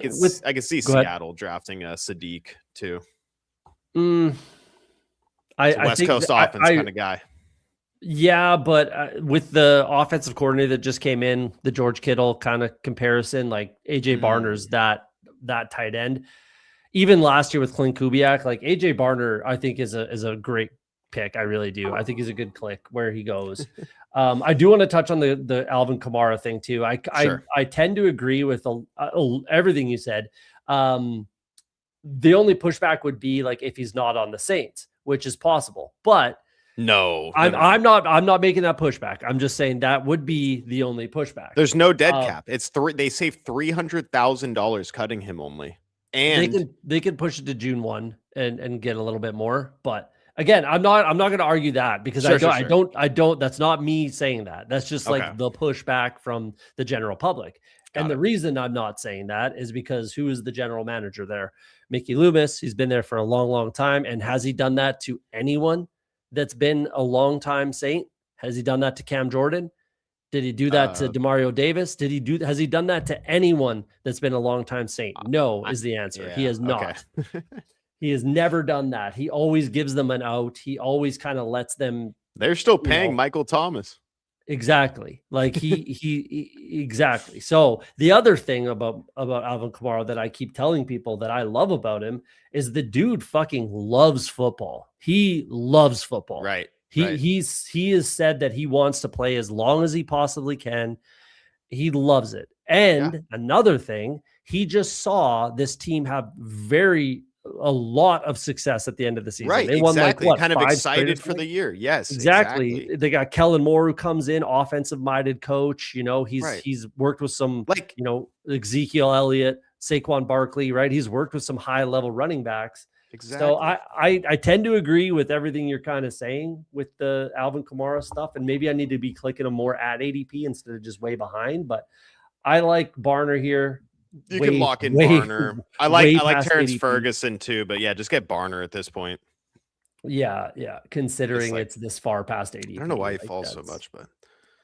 can see Seattle drafting a Sadiq too. West Coast offense kind of guy. Yeah, but with the offensive coordinator that just came in, the George Kittle kind of comparison, like AJ Barner's that tight end. Even last year with Clint Kubiak, like AJ Barner, I think is a great pick. I really do. I think he's a good click where he goes. I do want to touch on the Alvin Kamara thing too. I tend to agree with everything you said. The only pushback would be like if he's not on the Saints, which is possible, but I'm not making that pushback. I'm just saying that would be the only pushback. There's no dead cap. It's they saved $300,000 cutting him only. And they can push it to June 1 and get a little bit more. But again, I'm not going to argue that because I don't, that's not me saying that. That's just like the pushback from the general public. The reason I'm not saying that is because who is the general manager there? Mickey Loomis. He's been there for a long, long time. And has he done that to anyone that's been a long time Saint? Has he done that to Cam Jordan? Did he do that to Demario Davis? Has he done that to anyone that's been a long time Saint? No is the answer. He has not. He has never done that. He always gives them an out. He always kind of lets them. They're still paying Michael Thomas. Exactly. Like exactly. So the other thing about Alvin Kamara that I keep telling people that I love about him is the dude fucking loves football. He loves football. Right. He has said that he wants to play as long as he possibly can. He loves it. And another thing, he just saw this team have a lot of success at the end of the season. Right. They won kind of 5 excited for the year. Yes, exactly. They got Kellen Moore who comes in, offensive minded coach. He's worked with some Ezekiel Elliott, Saquon Barkley, right? He's worked with some high level running backs. Exactly. So I tend to agree with everything you're kind of saying with the Alvin Kamara stuff, and maybe I need to be clicking them more at ADP instead of just way behind. But I like Barner here. You can lock in Barner. I like Terrence Ferguson too, but yeah, just get Barner at this point. Yeah. Considering it's this far past ADP, I don't know why he falls so much, but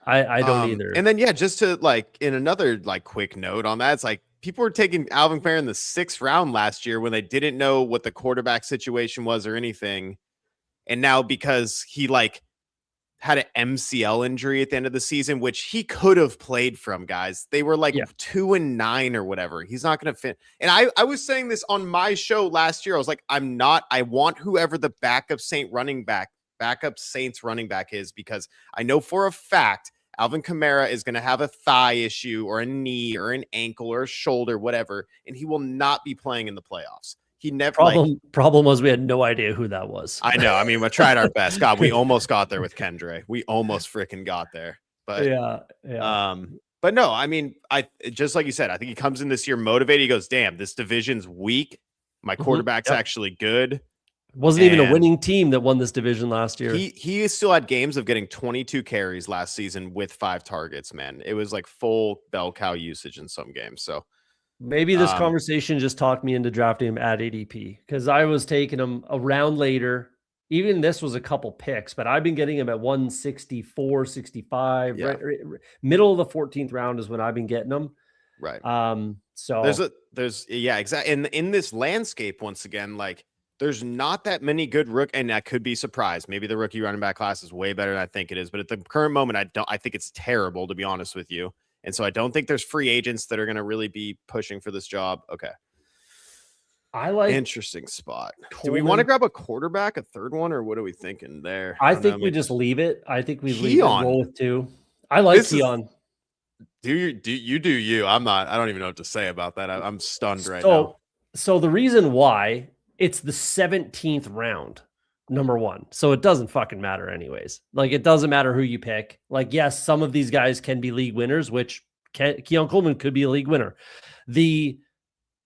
I don't either. And then just to in another quick note on that, it's like people were taking Alvin Kamara in the 6th round last year when they didn't know what the quarterback situation was or anything. And now because he had an MCL injury at the end of the season, which he could have played from, guys. They were 2-9 or whatever. He's not going to fit. And I was saying this on my show last year. I was like, I want whoever the backup Saints running back is, because I know for a fact Alvin Kamara is going to have a thigh issue or a knee or an ankle or a shoulder, whatever, and he will not be playing in the playoffs. He never. Problem was we had no idea who that was. I know. I mean, we tried our best. God, we almost got there with Kendre. We almost freaking got there. But yeah. But no, I mean, I just like you said, I think he comes in this year motivated. He goes, "Damn, this division's weak. My quarterback's actually good." It wasn't even a winning team that won this division last year. He still had games of getting 22 carries last season with 5 targets. Man, it was like full bell cow usage in some games. So. Maybe this conversation just talked me into drafting him at ADP because I was taking him a round later. Even this was a couple picks, but I've been getting him at 164, 65. Right, middle of the 14th round is when I've been getting them. Right. So exactly. And in this landscape, once again, there's not that many good and I could be surprised. Maybe the rookie running back class is way better than I think it is, but at the current moment, I think it's terrible, to be honest with you. And so I don't think there's free agents that are going to really be pushing for this job. Okay. I like interesting spot. Coleman. Do we want to grab a quarterback, a third one, or what are we thinking there? I think we just leave it. I think we leave it. Keon. Roll with 2. I like Keon. Do you? I'm not. I don't even know what to say about that. I'm stunned right now. So the reason why it's the 17th round, number 1. So it doesn't fucking matter anyways. Like, it doesn't matter who you pick. Like, yes, some of these guys can be league winners, which Keon Coleman could be a league winner. The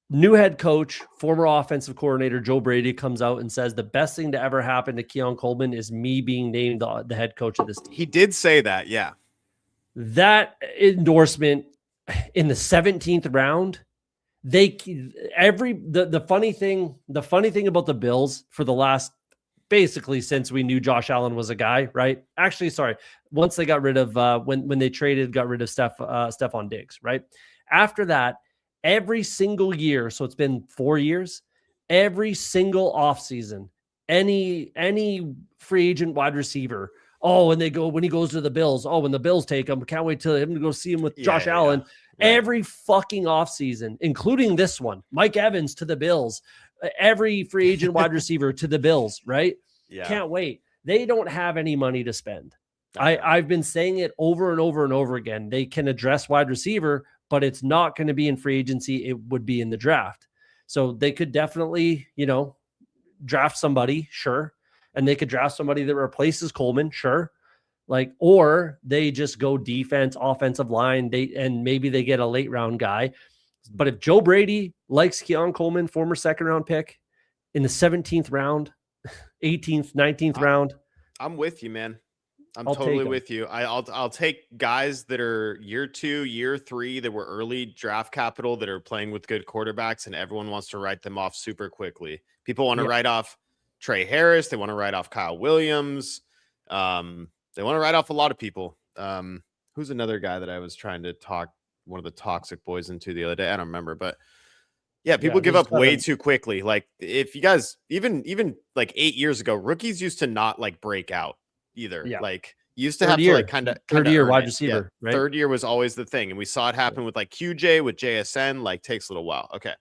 new head coach, former offensive coordinator Joe Brady comes out and says the best thing to ever happen to Keon Coleman is me being named the head coach of this team. He did say that, yeah. That endorsement in the 17th round, the funny thing about the Bills for the last, basically since we knew Josh Allen was a guy, right? Actually, sorry, once they got rid of when they got rid of Stephon Diggs, right? After that, every single year, so it's been 4 years, every single offseason, any free agent wide receiver, when he goes to the Bills, when the Bills take him, can't wait till him to go see him with Josh Allen. Right. Every fucking offseason, including this one, Mike Evans to the Bills, every free agent wide receiver to the Bills, right? Yeah. Can't wait. They don't have any money to spend. I've been saying it over and over and over again. They can address wide receiver, but it's not going to be in free agency. It would be in the draft. So they could definitely, draft somebody, sure. And they could draft somebody that replaces Coleman, sure. Like, or they just go defense, offensive line, and maybe they get a late round guy. But if Joe Brady likes Keon Coleman, former second round pick, in the 17th round, 18th, 19th round, I'm with you, man. I'll totally with you. I'll take guys that are year 2, year 3 that were early draft capital that are playing with good quarterbacks, and everyone wants to write them off super quickly. People want to write off Trey Harris. They want to write off Kyle Williams. They want to write off a lot of people. Who's another guy that I was trying to talk one of the toxic boys into the other day? I don't remember, but yeah, people give up way too quickly. Like, if you guys even like 8 years ago, rookies used to not like break out either. Yeah. Like, used to have to like kind of third year wide receiver, right? Third year was always the thing. And we saw it happen with like QJ, with JSN, like takes a little while. Okay.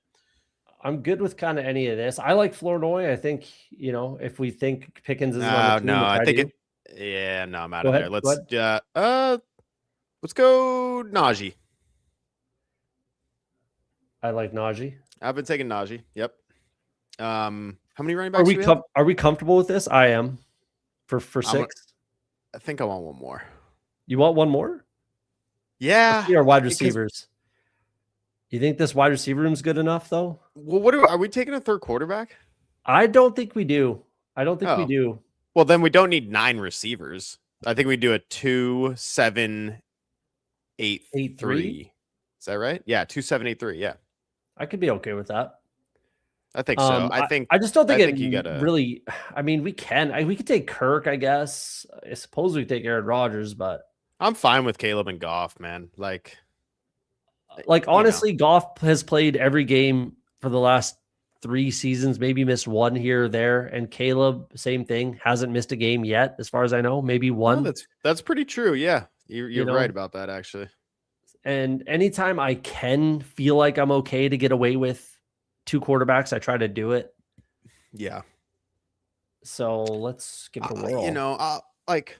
I'm good with kind of any of this. I like Flournoy. I think, if we think Pickens is on the team, I think I'm out of there. Let's go Najee. I like Najee. I've been taking Najee. Yep. How many running backs are we comfortable with this? I am for 6. I think I want one more. You want one more? Yeah. Our wide receivers. You think this wide receiver room is good enough, though? Well, are we taking a third quarterback? I don't think we do. We do. Well, then we don't need 9 receivers. I think we do a 2, 7, 8, 3. Is that right? Yeah, 2, 7, 8, 3. Yeah, I could be okay with that. I think so. I just don't think you gotta really. I mean, we could take Kirk, I guess. I suppose we could take Aaron Rodgers, but I'm fine with Caleb and Goff, man. Like honestly, Goff has played every game for the last 3 seasons, maybe missed one here or there. And Caleb, same thing, hasn't missed a game yet, as far as I know, maybe one. No, that's pretty true. Yeah, you're right about that, actually. And anytime I can feel like I'm okay to get away with 2 quarterbacks, I try to do it. Yeah. So let's give it a whirl. Like,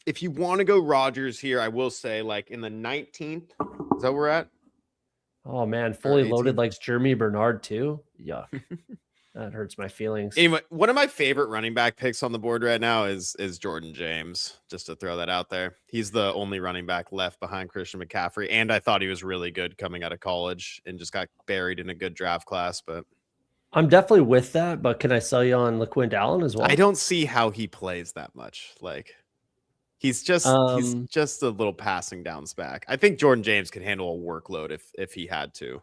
if you want to go Rodgers here, I will say, like, in the 19th, is that where we're at? Oh man, fully loaded likes Jeremy Bernard too. Yeah. That hurts my feelings. Anyway, one of my favorite running back picks on the board right now is Jordan James, just to throw that out there. He's the only running back left behind Christian McCaffrey, and I thought he was really good coming out of college and just got buried in a good draft class. But I'm definitely with that, but can I sell you on LaQuint Allen as well? I don't see how he plays that much. Like, he's just a little passing downs back. I think Jordan James could handle a workload if he had to.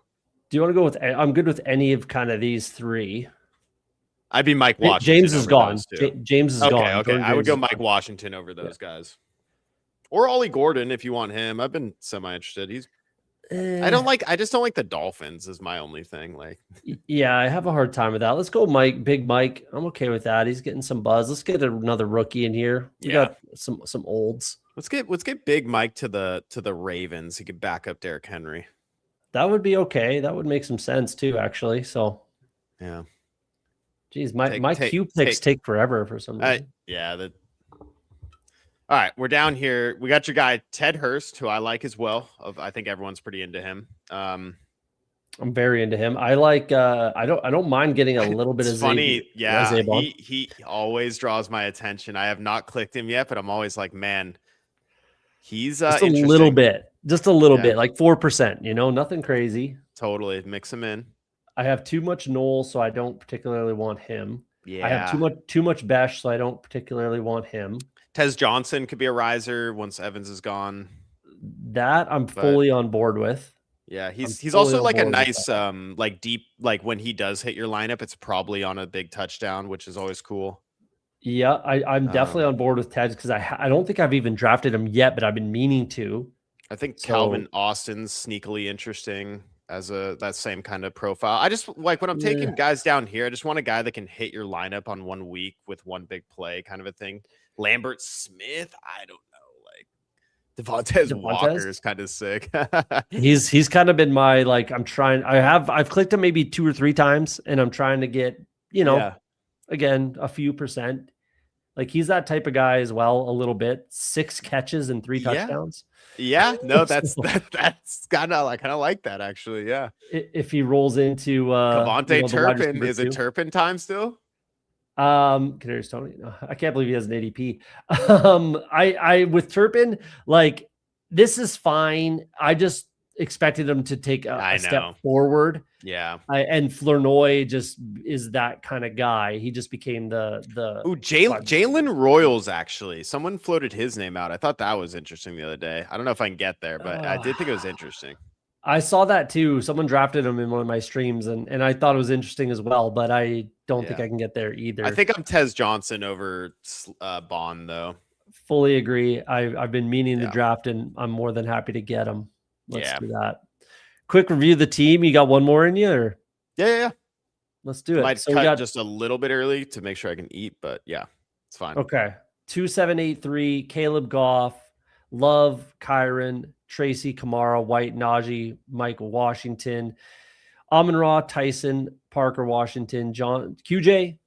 Do you want to go with? I'm good with any of kind of these 3. I'd be Mike Washington. James is gone. James is gone. Okay, I would go Mike Washington over those guys, or Ollie Gordon if you want him. I've been semi-interested. I just don't like the Dolphins is my only thing. Like, yeah, I have a hard time with that. Let's go Big Mike. I'm okay with that. He's getting some buzz. Let's get another rookie in here. We got some olds. Let's get Big Mike to the Ravens. He could back up Derrick Henry. That would be okay. That would make some sense too, actually. So, yeah. Geez, my Q picks take forever for some reason. Yeah. All right, we're down here. We got your guy Ted Hurst, who I like as well. I think everyone's pretty into him. I'm very into him. I like. I don't mind getting a little bit of funny. Yeah, he always draws my attention. I have not clicked him yet, but I'm always like, man, he's just a little bit, like 4%. You know, nothing crazy. Totally mix him in. I have too much Knoll, so I don't particularly want him. Yeah, I have too much Besh, so I don't particularly want him. Tez Johnson could be a riser once Evans is gone. That I'm fully on board with. Yeah, he's also like a nice like deep, like when he does hit your lineup, it's probably on a big touchdown, which is always cool. Yeah, I'm definitely on board with Ted because I don't think I've even drafted him yet, but I've been meaning to. I think Calvin Austin's sneakily interesting as that same kind of profile. I just like when I'm taking guys down here, I just want a guy that can hit your lineup on 1 week with one big play kind of a thing. Lambert Smith, I don't know. Like Devontae Walker is kind of sick. he's kind of been my like. I've clicked him maybe 2 or 3 times, and I'm trying to get again a few percent. Like he's that type of guy as well. A little bit 6 catches and 3 touchdowns. Yeah, no, that's kind of like that actually. Yeah, if he rolls into Kavontae Turpin, is it Turpin time still? Kadarius Toney. No, I can't believe he has an ADP. I with Turpin, like this is fine. I just expected him to take a step forward. Yeah. And Flournoy just is that kind of guy. He just became the Jalen Royals, actually. Someone floated his name out. I thought that was interesting the other day. I don't know if I can get there, but I did think it was interesting. I saw that too. Someone drafted him in one of my streams, and I thought it was interesting as well, but I don't think I can get there either. I think I'm Tez Johnson over Bond, though. Fully agree. I've been meaning to draft, and I'm more than happy to get him. Let's do that. Quick review of the team. You got one more in you? Or? Yeah. Let's do it. Might cut just a little bit early to make sure I can eat, but yeah, it's fine. Okay. 2783, Caleb Goff, Love, Kyron, Tracy, Kamara, White, Najee, Michael Washington, Amon-Ra, Tyson, Parker, Washington, John, QJ,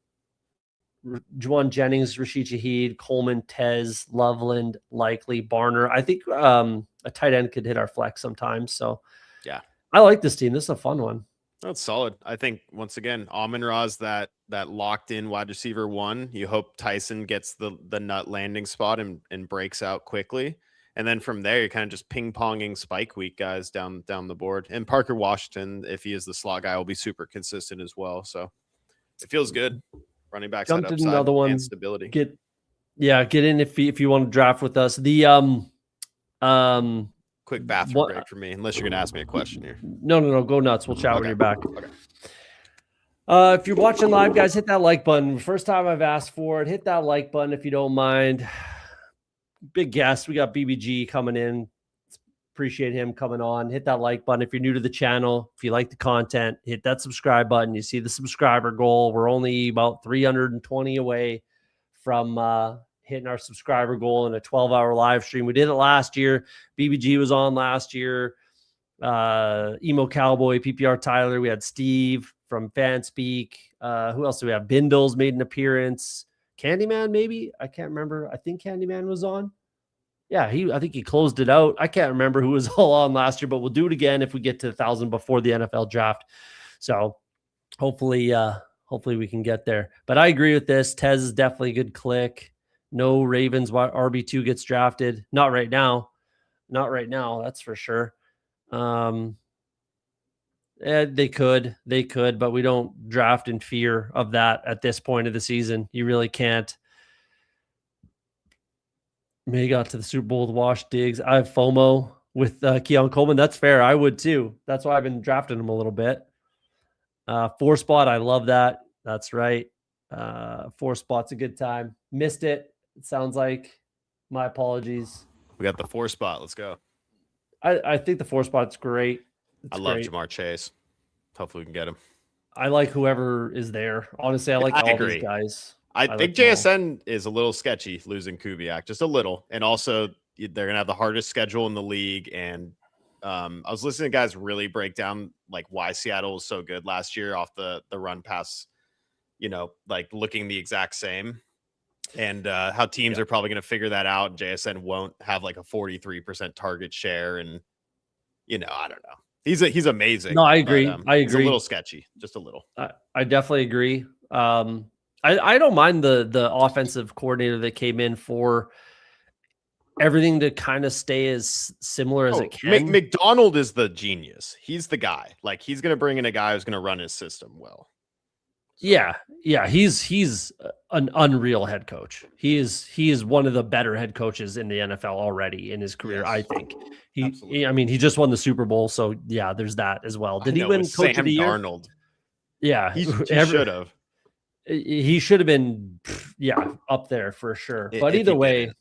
Juwan Jennings, Rashid Shaheed, Coleman, Tez, Loveland, Likely, Barner. I think a tight end could hit our flex sometimes. So yeah, I like this team. This is a fun one. That's solid. I think once again, Amon-Ra's that locked in wide receiver 1. You hope Tyson gets the nut landing spot and breaks out quickly. And then from there, you're kind of just ping-ponging spike week guys down the board. And Parker Washington, if he is the slot guy, will be super consistent as well. So it feels good. Running back side upside another one, and stability. Get in if you want to draft with us. The quick bathroom break for me, unless you're going to ask me a question here. No, go nuts. We'll chat when you're back. Okay. If you're watching live, guys, hit that like button. First time I've asked for it. Hit that like button if you don't mind. Big guest. We got BBG coming in. Appreciate him coming on. Hit that like button if you're new to the channel. If you like the content, hit that subscribe button. You see the subscriber goal. We're only about 320 away from hitting our subscriber goal in a 12-hour live stream. We did it last year. BBG was on last year. Emo Cowboy, PPR Tyler. We had Steve from Fanspeak. Who else do we have? Bindles made an appearance. Candyman, maybe? I can't remember. I think Candyman was on. Yeah, I think he closed it out. I can't remember who was all on last year, but we'll do it again if we get to 1,000 before the NFL draft. So hopefully we can get there. But I agree with this. Tez is definitely a good click. No Ravens RB2 gets drafted. Not right now. That's for sure. They could, but we don't draft in fear of that at this point of the season. You really can't. May got to the Super Bowl with Wash Diggs. I have FOMO with Keon Coleman. That's fair. I would too. That's why I've been drafting him a little bit. 4 spot. I love that. That's right. 4 spot's a good time. Missed it. It sounds like. My apologies. We got the 4 spot. Let's go. I think the 4 spot's great. I love Jamar Chase. Hopefully we can get him. I like whoever is there. Honestly, I like all these guys. I think like JSN is a little sketchy losing Kubiak, just a little. And also, they're going to have the hardest schedule in the league. And I was listening to guys really break down like why Seattle was so good last year off the run pass, like looking the exact same, and how teams are probably going to figure that out. JSN won't have like a 43% target share, and I don't know. He's amazing. No, I agree. But, he's a little sketchy, just a little. I definitely agree. I don't mind the offensive coordinator that came in for everything to kind of stay as similar as it can. McDonald is the genius. He's the guy. Like, he's going to bring in a guy who's going to run his system well. So. Yeah. He's an unreal head coach. He is one of the better head coaches in the NFL already in his career. Yes. I think he just won the Super Bowl. So yeah, there's that as well. Did he win Coach of the Year? Darnold. Yeah, he should have. He should have been, up there for sure. But either way,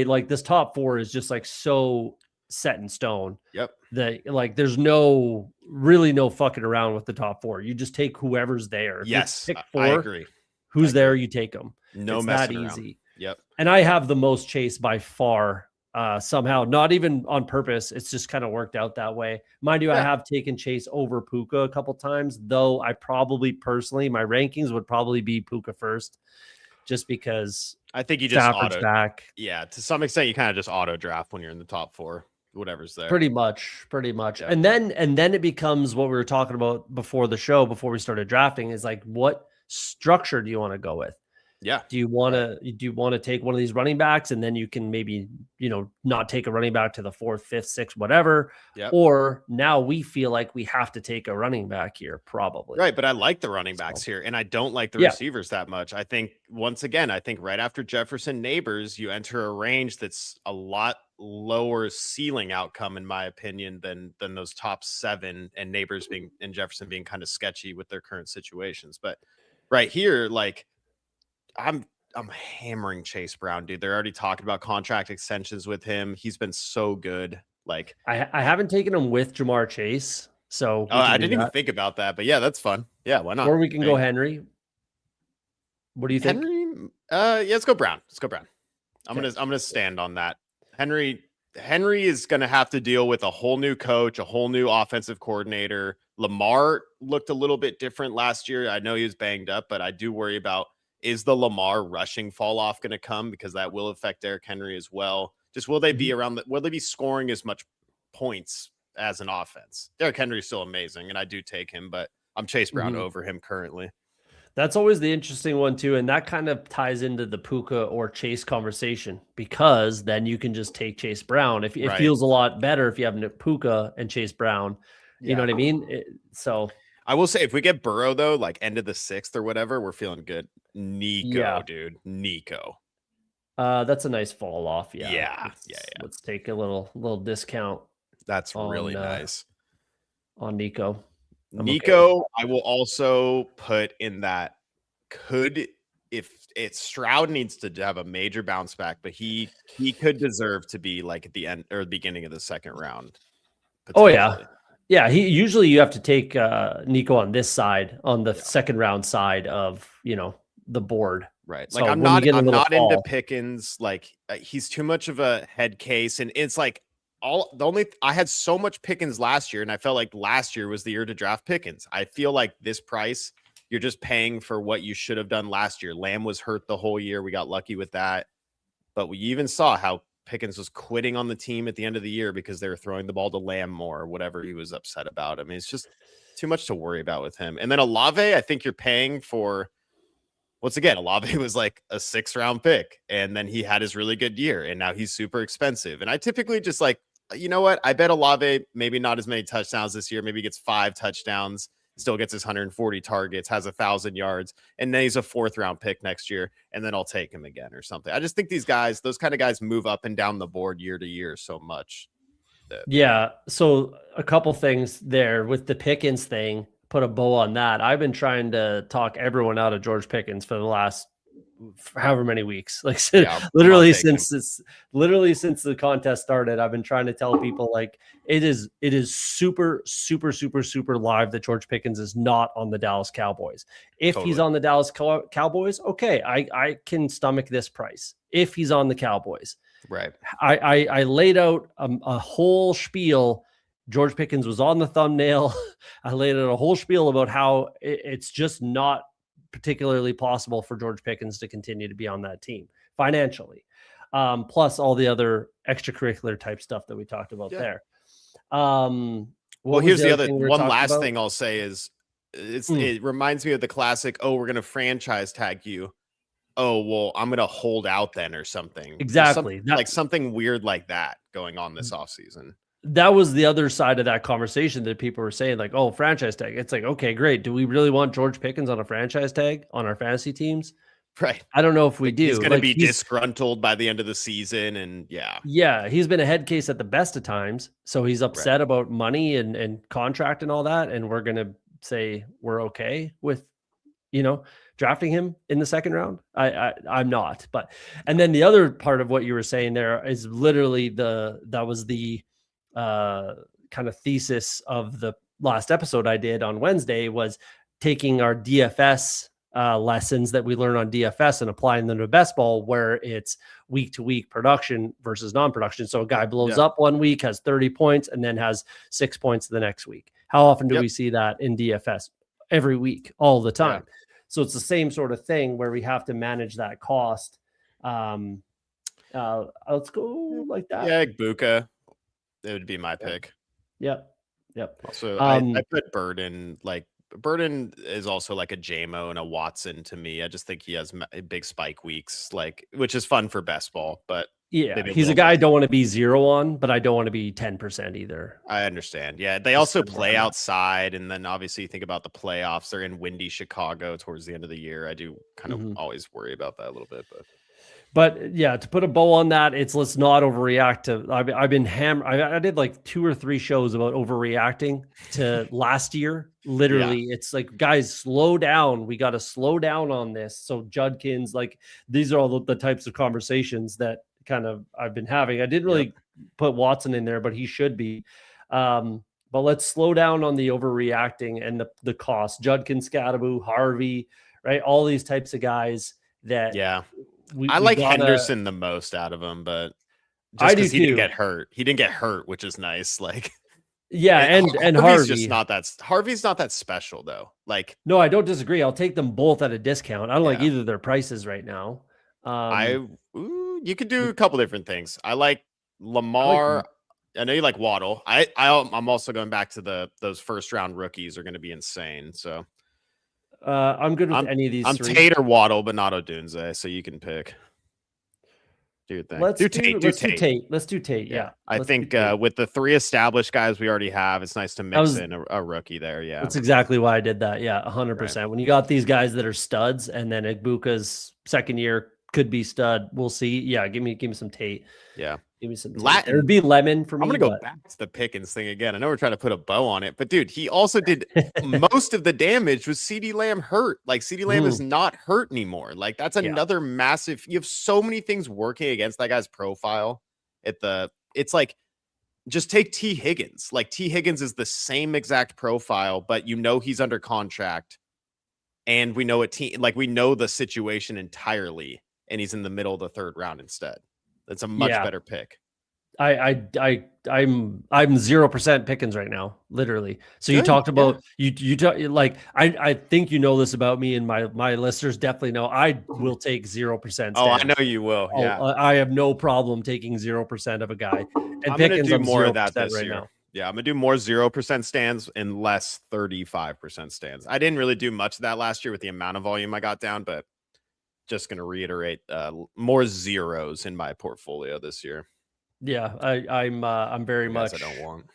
like this top 4 is just like so set in stone. Yep. That like there's really no fucking around with the top 4. You just take whoever's there. Yes, pick 4. I agree. Who's there, you take them. No it's messing that around. Easy. Yep. And I have the most Chase by far. Somehow, not even on purpose. It's just kind of worked out that way. Mind you, I have taken Chase over Puka a couple times, though I probably personally, my rankings would probably be Puka first, just because I think you just Stafford's back. Yeah, to some extent, you kind of just auto draft when you're in the top 4, whatever's there. Pretty much. Yeah. And then it becomes what we were talking about before the show, before we started drafting, is like, what structure do you want to go with? Yeah. Do you want to take one of these running backs and then you can maybe, not take a running back to the 4th, 5th, 6th, whatever. Yep. Or now we feel like we have to take a running back here, probably. Right. But I like the running backs here, and I don't like the receivers that much. I think right after Jefferson, Neighbors, you enter a range that's a lot lower ceiling outcome, in my opinion, than those top 7, and Neighbors and Jefferson being kind of sketchy with their current situations. But right here, like, I'm hammering Chase Brown, dude. They're already talking about contract extensions with him. He's been so good. Like, I haven't taken him with Jamar Chase, so I didn't even think about that. But yeah, that's fun. Yeah, why not? Or we can go Henry. What do you think? Henry? Let's go Brown. I'm gonna stand on that. Henry is gonna have to deal with a whole new coach, a whole new offensive coordinator. Lamar looked a little bit different last year. I know he was banged up, but I do worry about, is the Lamar rushing fall off going to come? Because that will affect Derrick Henry as well. Just will they be will they be scoring as much points as an offense? Derrick Henry is still amazing, and I do take him, but I'm Chase Brown over him currently. That's always the interesting one too, and that kind of ties into the Puka or Chase conversation, because then you can just take Chase Brown. If it feels a lot better if you have Puka and Chase Brown, you know what I mean? So I will say, if we get Burrow though, like end of the 6th or whatever, we're feeling good. Dude, Nico. That's a nice fall off. Yeah. Let's take a little discount. That's really nice on Nico. I will also put in that if it's Stroud needs to have a major bounce back, but he could deserve to be like at the end or the beginning of the 2nd round. Oh yeah. Yeah, usually you have to take Nico on this side, on the 2nd round side of the board. Right. Like, so I'm not into Pickens. Like, he's too much of a head case, and it's like I had so much Pickens last year, and I felt like last year was the year to draft Pickens. I feel like this price, you're just paying for what you should have done last year. Lamb was hurt the whole year. We got lucky with that, but we even saw how Pickens was quitting on the team at the end of the year because they were throwing the ball to Lamb more, or whatever he was upset about. I mean, it's just too much to worry about with him. And then Olave, I think you're paying for, once again, Olave was like a 6th round pick, and then he had his really good year, and now he's super expensive. And I typically just like, you know what? I bet Olave maybe not as many touchdowns this year. Maybe he gets 5 touchdowns, still gets his 140 targets, has 1,000 yards, and then he's a 4th round pick next year, and then I'll take him again or something. I just think these guys, those kind of guys, move up and down the board year to year so much. Yeah. So a couple things there with the Pickens thing, put a bow on that. I've been trying to talk everyone out of George Pickens for the last however many weeks, like literally since the contest started. I've been trying to tell people, like, it is super live that George Pickens is not on the Dallas Cowboys. If he's on the Dallas Cowboys, okay, I can stomach this price. If he's on the Cowboys, Right. I laid out a whole spiel. George Pickens was on the thumbnail. I laid out a whole spiel about how it's just not particularly possible for George Pickens to continue to be on that team financially. Plus all the other extracurricular type stuff that we talked about there. Well, here's the other one last thing I'll say is it reminds me of the classic, oh, we're going to franchise tag you. Oh, well, I'm going to hold out then or something. Exactly. Like something weird like that going on this offseason. That was the other side of that conversation that people were saying, like, oh, franchise tag. It's like, okay, great. Do we really want George Pickens on a franchise tag on our fantasy teams? Right. I don't know if we do. He's going to be disgruntled by the end of the season. And yeah, he's been a head case at the best of times. So he's upset about money and contract and all that. And we're going to say we're okay with, drafting him in the second round. I'm not. But, and then the other part of what you were saying there is literally that was the kind of thesis of the last episode I did on Wednesday, was taking our DFS lessons that we learn on DFS and applying them to best ball, where it's week to week production versus non-production. So a guy blows up one week, has 30 points, and then has 6 points the next week. How often do we see that in DFS? Every week, all the time. So it's the same sort of thing where we have to manage that cost. Let's go like that. Yeah, Buka. It would be my pick. Yep. Also, I put Burden. Like, Burden is also like a JMO and a Watson to me. I just think he has big spike weeks, like, which is fun for best ball. But he's a guy I don't want to be 0 on, but I don't want to be 10% either. I understand. Yeah, they also play outside, and then obviously you think about the playoffs. They're in windy Chicago towards the end of the year. I do kind of always worry about that a little bit, But yeah, to put a bow on that, let's not overreact to. I've been I did like 2 or 3 shows about overreacting to last year. Literally, it's like, guys, slow down. We got to slow down on this. So Judkins, like, these are all the types of conversations that kind of I've been having. I didn't really put Watson in there, but he should be. But let's slow down on the overreacting and the cost. Judkins, Scadaboo, Harvey, right? All these types of guys that I like Henderson the most out of them, but just because he didn't get hurt. He didn't get hurt, which is nice. Like, and Harvey's just not that. Harvey's not that special though. Like, no, I don't disagree. I'll take them both at a discount. I don't like either of their prices right now. You could do a couple different things. I like Lamar. I know you like Waddle. I'm also going back to those first round rookies are going to be insane. So I'm good with any of these. I'm three. Tate or Waddle, but not Odunze. So you can pick. Do your thing. Let's do Tate. Let's do Tate. Yeah. I think with the 3 established guys we already have, it's nice to mix in a rookie there. Yeah. That's exactly why I did that. Yeah. 100%. Right. When you got these guys that are studs, and then Igbuka's second year could be stud. We'll see. Yeah. Give me some Tate. Yeah. Give me some Tate. It would be Lemon for me. I'm going to go back to the Pickens thing again. I know we're trying to put a bow on it, but dude, he also did most of the damage with CeeDee Lamb hurt. Like, CeeDee Lamb is not hurt anymore. Like, that's another massive, you have so many things working against that guy's profile it's like, just take T Higgins. Like, T Higgins is the same exact profile, but he's under contract, and we know we know the situation entirely, and he's in the middle of the 3rd round instead. That's a much better pick. I'm 0% Pickens right now, literally. So you talked about like, I think this about me, and my listeners definitely know I will take 0%. Oh, I know you will. Yeah, I have no problem taking 0% of a guy. And I'm Pickens, gonna do more of that this year. Now. Yeah, I'm gonna do more 0% stands and less 35% stands. I didn't really do much of that last year with the amount of volume I got down, but just going to reiterate, more zeros in my portfolio this year. Yeah, I'm very much. I don't want.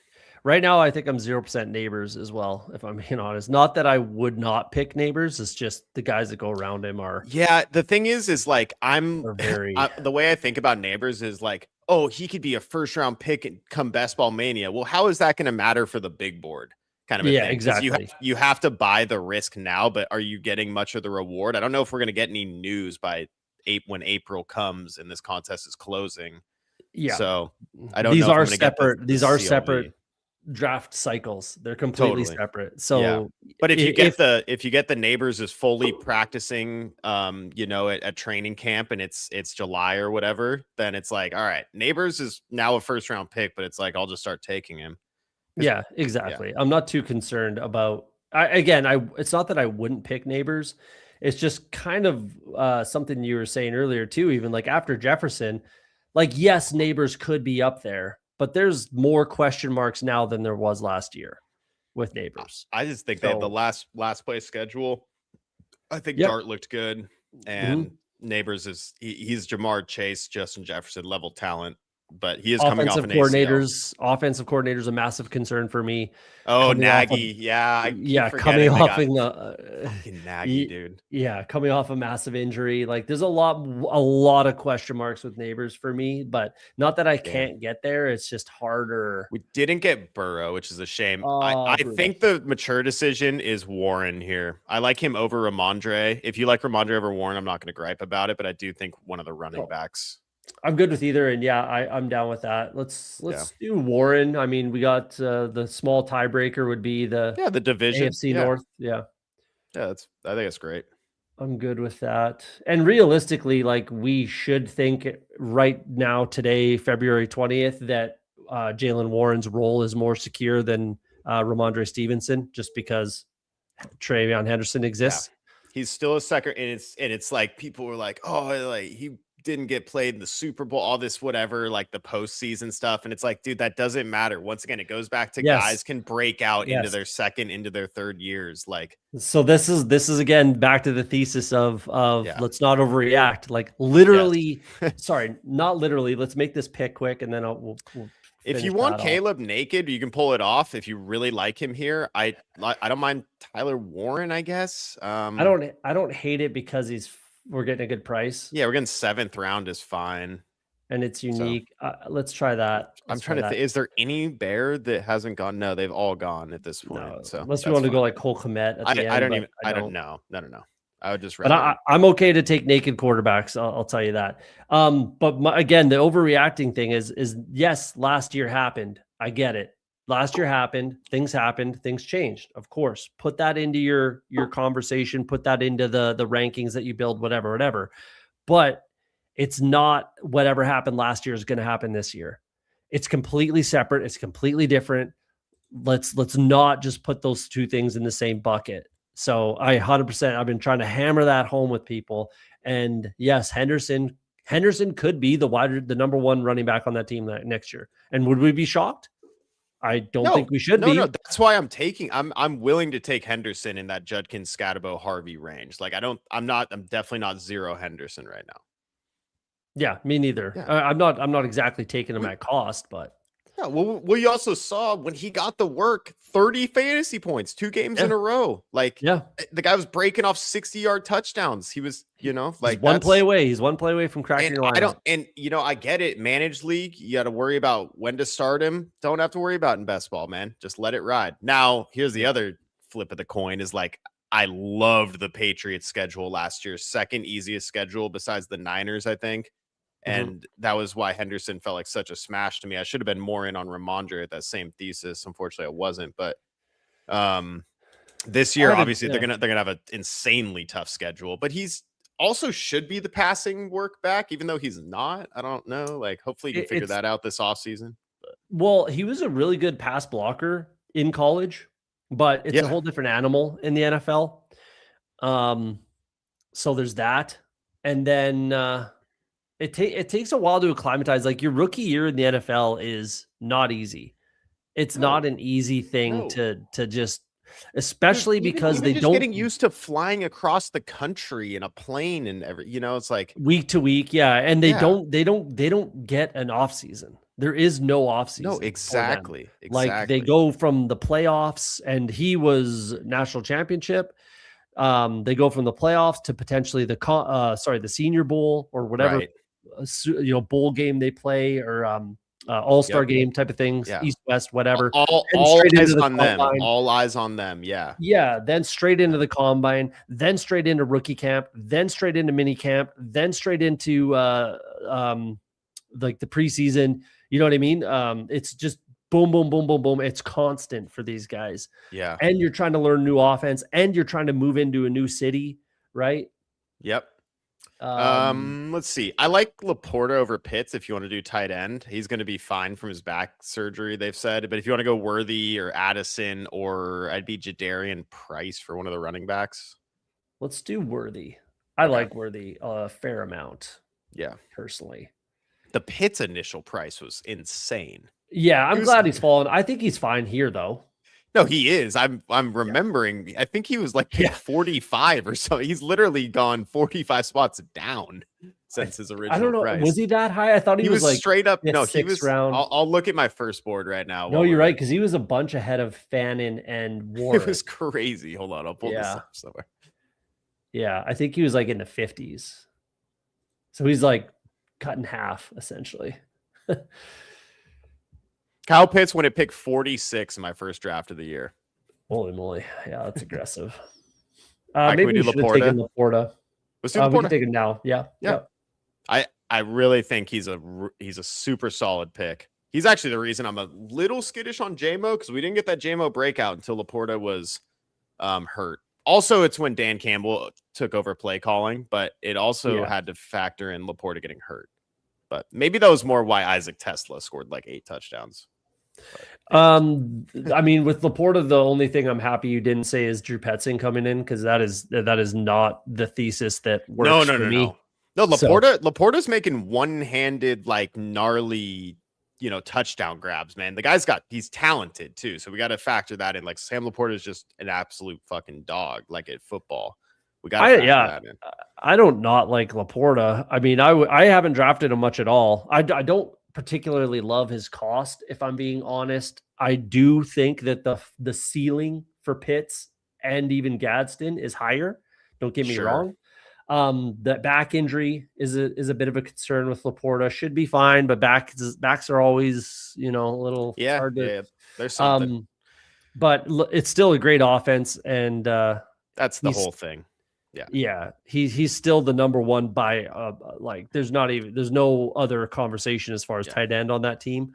Right now, I think I'm 0% Neighbors as well, if I'm being honest. Not that I would not pick Neighbors. It's just the guys that go around him are. Yeah, the thing is like, the way I think about Neighbors is like, oh, he could be a 1st round pick and come Best Ball Mania. Well, how is that going to matter for the big board? Kind of a thing. Exactly. You have to buy the risk now, but are you getting much of the reward? I don't know if we're going to get any news by when April comes and this contest is closing. Yeah. So I don't these know. Are separate. These are separate. draft cycles. They're completely Totally. separate. So but if you get the neighbors is fully practicing, at training camp and it's July or whatever, then it's like, all right, neighbors is now a first round pick, but it's like I'll just start taking him. Yeah, exactly. I'm not too concerned about. It's not that I wouldn't pick neighbors. It's just kind of something you were saying earlier too. Even like after Jefferson, like yes, neighbors could be up there, but there's more question marks now than there was last year with neighbors. I just think they have the last place schedule. I think Dart looked good, and neighbors he's Jamar Chase, Justin Jefferson level talent. But he is coming off an ACL. Offensive coordinators, a massive concern for me. Oh, Nagy. Coming off fucking Nagy, dude. Yeah, coming off a massive injury. Like there's a lot of question marks with neighbors for me, but not that I can't get there. It's just harder. We didn't get Burrow, which is a shame. I think the mature decision is Warren here. I like him over Ramondre. If you like Ramondre over Warren, I'm not going to gripe about it, but I do think one of the running backs. I'm good with either, and I'm down with that. Let's do Warren. I mean, we got the small tiebreaker would be the division AFC North. I think it's great. I'm good with that. And realistically, like we should think right now, today, February 20th, that Jaylen Warren's role is more secure than Ramondre Stevenson, just because Travion Henderson exists. Yeah. He's still a second, and it's like people were like, oh, like he didn't get played in the Super Bowl, all this whatever, like the postseason stuff, and it's like, dude, that doesn't matter. Once again, it goes back to guys can break out into their second, into their third years. Like, so this is again back to the thesis of let's not overreact. Like literally, sorry, not literally. Let's make this pick quick, and then we'll if you want Caleb naked, you can pull it off. If you really like him here, I don't mind Tyler Warren, I guess. I don't hate it because we're getting a good price. Yeah, we're getting 7th round is fine. And it's unique. So, let's try that. I'm trying to think. Is there any bear that hasn't gone? No, they've all gone at this point. No, so unless we want to go like Cole Kmet at the end. I don't know. No. I would just. But I'm okay to take naked quarterbacks. I'll tell you that. But again, the overreacting thing is yes, last year happened. I get it. Last year happened, things changed. Of course, put that into your conversation, put that into the rankings that you build, whatever. But it's not whatever happened last year is going to happen this year. It's completely separate. It's completely different. Let's not just put those two things in the same bucket. So I 100%, I've been trying to hammer that home with people. And yes, Henderson could be the number one running back on that team next year. And would we be shocked? I don't think we should be. No, that's why I'm willing to take Henderson in that Judkins, Scatabo, Harvey range. Like I'm definitely not zero Henderson right now. Yeah, me neither. Yeah. I'm not exactly taking him at cost, but yeah. Well, we also saw when he got the work, 30 fantasy points, 2 games in a row. Like, the guy was breaking off 60-yard touchdowns. He was, like he's one play away. He's one play away from cracking your line. I get it. Managed league, you got to worry about when to start him. Don't have to worry about in best ball, man. Just let it ride. Now, here's the other flip of the coin is like, I loved the Patriots schedule last year. Second easiest schedule besides the Niners, I think. And that was why Henderson felt like such a smash to me. I should have been more in on Ramondre at that same thesis. Unfortunately, I wasn't. But this year, obviously, they're gonna have an insanely tough schedule. But he's also should be the passing work back, even though he's not. I don't know. Like, hopefully, you can figure that out this offseason. Well, he was a really good pass blocker in college, but it's a whole different animal in the NFL. So there's that, and then. It takes a while to acclimatize. Like your rookie year in the NFL is not easy. It's not an easy thing to just, especially because they don't getting used to flying across the country in a plane and it's like week to week. Yeah. And they don't get an off season. There is no off season. No, exactly. Like they go from the playoffs, and he was national championship. They go from the playoffs to potentially the Senior Bowl or whatever. Right. Bowl game they play or all-star game type of things, East West, whatever. All eyes on them. All eyes on them. Yeah. Yeah. Then straight into the combine, then straight into rookie camp, then straight into mini camp, then straight into like the preseason. You know what I mean? It's just boom, boom, boom, boom, boom. It's constant for these guys. Yeah. And you're trying to learn new offense and you're trying to move into a new city, right? Yep. Let's see. I like Laporta over Pitts if you want to do tight end. He's going to be fine from his back surgery, they've said. But if you want to go Worthy or Addison, or I'd be Jadarian Price for one of the running backs. Let's do Worthy. I like Worthy a fair amount. Yeah. Personally. The Pitts initial price was insane. Yeah, I'm glad he's fallen. I think he's fine here, though. No, he is. I'm remembering. I think he was like 45 or so. He's literally gone 45 spots down since his original. I don't know. Price. Was he that high? I thought he was like straight up. No, he was. Round. I'll look at my first board right now. No, you're right, because he was a bunch ahead of Fannin and Warren. It was crazy. Hold on, I'll pull this up somewhere. Yeah, I think he was like in the 50s. So he's like cut in half essentially. Kyle Pitts when it picked 46 in my first draft of the year. Holy moly. Yeah, that's aggressive. Maybe we do Laporta. Let's do Laporta. We can take him now. Yeah. I really think he's a super solid pick. He's actually the reason I'm a little skittish on JMO, because we didn't get that JMO breakout until Laporta was hurt. Also, it's when Dan Campbell took over play calling, but it also had to factor in Laporta getting hurt. But maybe that was more why Isaac Tesla scored like 8 touchdowns. I mean, with Laporta, the only thing I'm happy you didn't say is Drew Petzing coming in, because that is not the thesis that works for me. No, Laporta's making one-handed, like gnarly, touchdown grabs, man. The guy's he's talented too. So we got to factor that in. Like Sam Laporta is just an absolute fucking dog, like at football. We got to factor that in. I don't not like Laporta. I mean, I haven't drafted him much at all. I don't particularly love his cost, if I'm being honest. I do think that the ceiling for Pitts and even Gadsden is higher. Don't get me wrong. That back injury is a bit of a concern with Laporta. Should be fine, but backs are always, a little hard to. There's something. But it's still a great offense, and that's the whole thing. Yeah. He's still the number one by there's no other conversation as far as tight end on that team.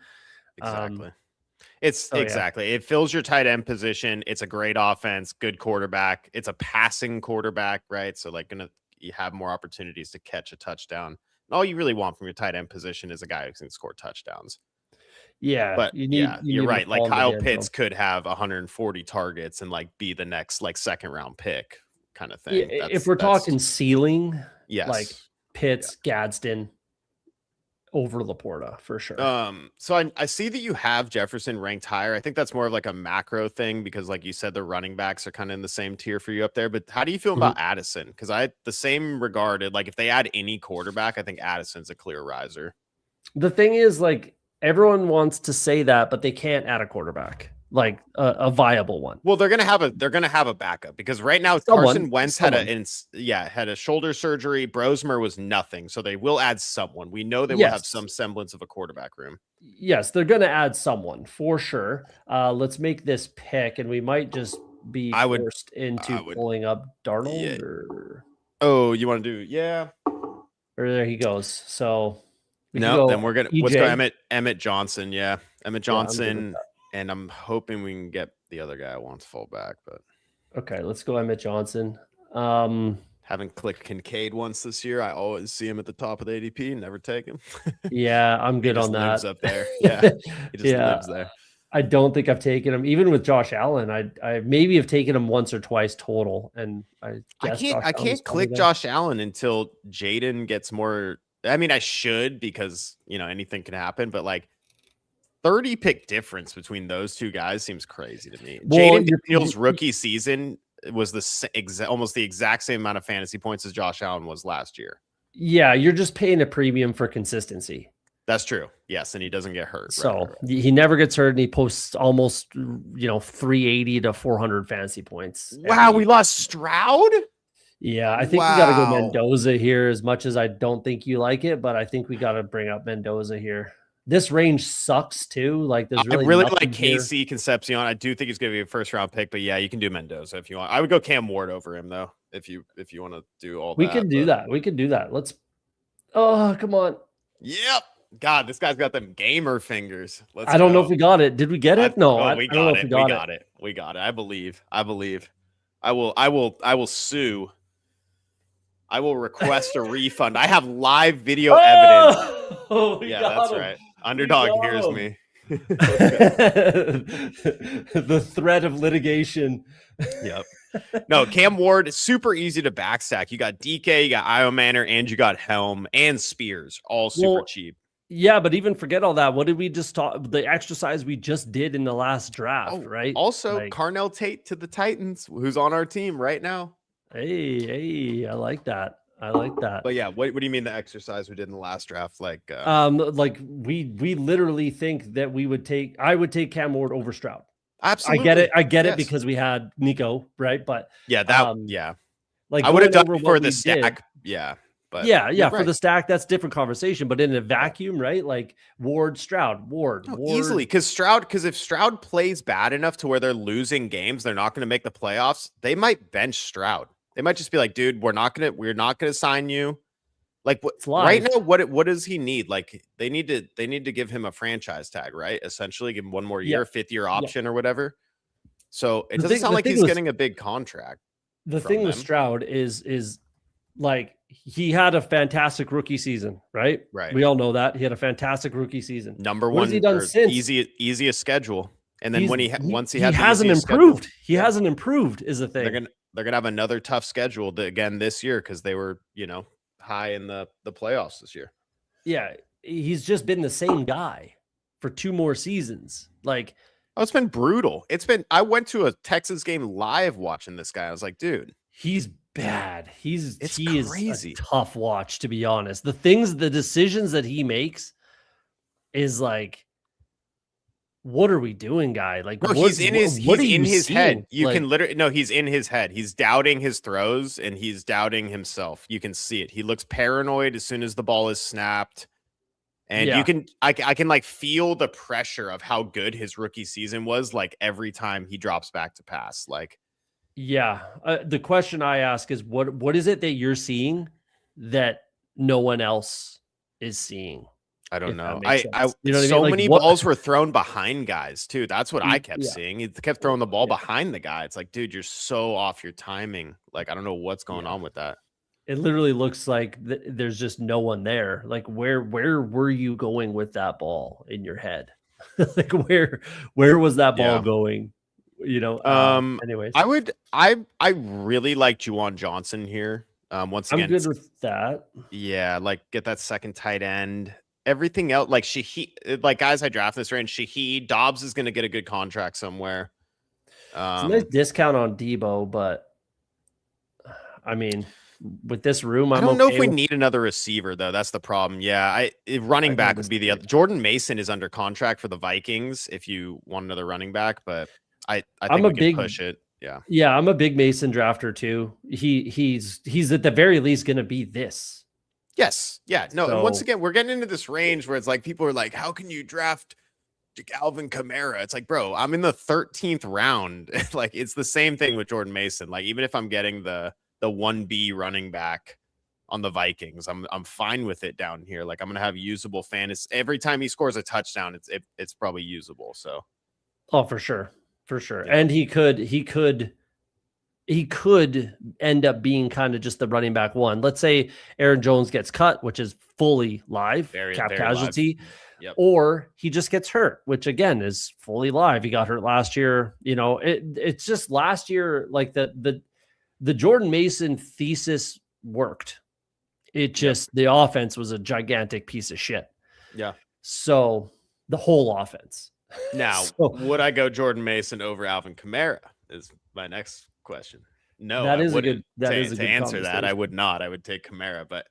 Exactly. It fills your tight end position. It's a great offense, good quarterback. It's a passing quarterback, right? So you have more opportunities to catch a touchdown. And all you really want from your tight end position is a guy who can score touchdowns. Yeah, but you're right. Like Kyle Pitts could have 140 targets and be the next second round pick kind of thing. Yeah, if we're talking ceiling, yes, Pitts, Gadsden over Laporta for sure. So I see that you have Jefferson ranked higher. I think that's more of a macro thing, because like you said, the running backs are kind of in the same tier for you up there. But how do you feel about Addison? Because the same regarded, if they add any quarterback, I think Addison's a clear riser. The thing is, everyone wants to say that, but they can't add a quarterback, a viable one. Well, they're gonna have a backup, because right now Carson Wentz had a shoulder surgery. Brosmer was nothing, so they will add someone. We know they will have some semblance of a quarterback room. Yes, they're gonna add someone for sure. Let's make this pick, and we might just be forced into pulling up Darnold. Oh, you want to do Or there he goes. So then we're gonna let's go Emmett Johnson. Yeah, Emmett Johnson. And I'm hoping we can get the other guy I want to fall back, but okay, let's go Emmett Johnson. Haven't clicked Kincaid once this year. I always see him at the top of the ADP, never take him. Yeah, I'm good on that. Lives up there. Yeah, he just lives there. I don't think I've taken him. Even with Josh Allen, I maybe have taken him once or twice total, and I can't click Josh Allen until Jaden gets more. I mean, I should, because anything can happen, but 30 pick difference between those two guys seems crazy to me. Well, Jaden Daniels' rookie season was almost the exact same amount of fantasy points as Josh Allen was last year. Yeah, you're just paying a premium for consistency. That's true. Yes, and he doesn't get hurt. So he never gets hurt, and he posts almost 380 to 400 fantasy points. Wow, we lost Stroud? Yeah, I think we got to go Mendoza here, as much as I don't think you like it, but I think we got to bring up Mendoza here. This range sucks too. There's really I really like Casey Concepcion. I do think he's going to be a first round pick, but yeah, you can do Mendoza if you want. I would go Cam Ward over him though, if you want to do all that. We could do that. Let's. Oh, come on. Yep. God, this guy's got them gamer fingers. I don't know if we got it. Did we get it? No, I we don't know got if it. we We got got it. We got it. I believe. I will sue. I will request a refund. I have live video evidence. Oh, Yeah, that's him. right. Underdog hears me. The threat of litigation. Yep. No, Cam Ward is super easy to backstack. You got DK, you got Io Manor, and you got Helm and Spears, all super cheap. Yeah, but even forget all that. What did we just talk? The exercise we just did in the last draft, right? Also, like, Carnell Tate to the Titans, who's on our team right now. Hey, I like that. I like that. But yeah, what do you mean the exercise we did in the last draft? Like we literally think that I would take Cam Ward over Stroud. Absolutely. I get it because we had Nico, right? But yeah. Like I would have done it for the stack. Yeah. But yeah, for the stack, that's different conversation. But in a vacuum, right? Like Ward, Ward. Easily, because if Stroud plays bad enough to where they're losing games, they're not going to make the playoffs. They might bench Stroud. They might just be like, dude, we're not gonna sign you. Like right now, what does he need? Like they need to give him a franchise tag, right? Essentially, give him one more year, 5th-year option or whatever. So it doesn't sound like he's getting a big contract. The thing with Stroud is like he had a fantastic rookie season, right? Right. We all know that he had a fantastic rookie season. Number what one, has he done since? Easiest schedule. And then he hasn't improved. He hasn't improved is the thing. They're gonna have another tough schedule again this year because they were high in the playoffs this year. Yeah, he's just been the same guy for 2 more seasons. Like, it's been brutal. I went to a Texas game live watching this guy. I was like, dude, he's bad. He crazy. Is a tough watch, to be honest. The decisions that he makes is like, what are we doing, guy? Like, no, he's in his head. You can literally he's in his head. He's doubting his throws and he's doubting himself. You can see it. He looks paranoid as soon as the ball is snapped. And I can like feel the pressure of how good his rookie season was. Like every time he drops back to pass, like, yeah. The question I ask is what is it that you're seeing that no one else is seeing? I don't know. Many balls were thrown behind guys too. That's what I kept seeing. He kept throwing the ball behind the guy. It's like, dude, you're so off your timing. Like, I don't know what's going on with that. It literally looks like there's just no one there. Like, where were you going with that ball in your head? Like, where was that ball going? Anyways, I really like Juwan Johnson here. Once again, I'm good with that. Yeah, like get that second tight end. Everything else, like like guys I draft this range, Shaheed Dobbs is going to get a good contract somewhere. It's a nice discount on Debo, but I mean, with this room, I don't know if we need another receiver though. That's the problem. Yeah, running back would be the other. Jordan Mason is under contract for the Vikings. If you want another running back, but I think we can push it. Yeah, I'm a big Mason drafter too. He's at the very least going to be this. Yes. Yeah. No. And once again, we're getting into this range where it's like people are like, how can you draft Alvin Kamara? It's like, bro, I'm in the 13th round. Like, it's the same thing with Jordan Mason. Like, even if I'm getting the 1B running back on the Vikings, I'm fine with it down here. Like, I'm gonna have usable fantasy every time he scores a touchdown. It's probably usable. So, for sure, yeah. And he could end up being kind of just the running back one. Let's say Aaron Jones gets cut, which is fully live, cap casualty, or he just gets hurt, which again is fully live. He got hurt last year. It's just last year, like the Jordan Mason thesis worked. It just, the offense was a gigantic piece of shit. Yeah. So the whole offense. Now, would I go Jordan Mason over Alvin Kamara is my next question. No, that is a good answer that. I would not. I would take Kamara, but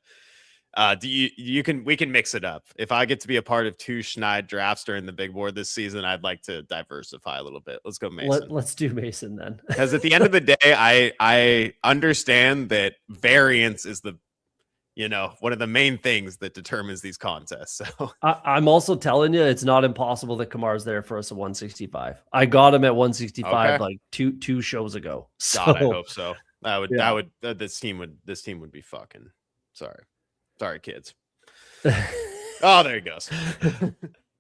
we can mix it up. If I get to be a part of 2 Schneid drafts during the big board this season, I'd like to diversify a little bit. Let's go Mason. Let's do Mason then. Because at the end of the day, I understand that variance is one of the main things that determines these contests. So I'm also telling you, it's not impossible that Kamar's there for us at 165. I got him at 165 like two shows ago. So, God, I hope so. This team would be fucking sorry, kids. Oh, there he goes.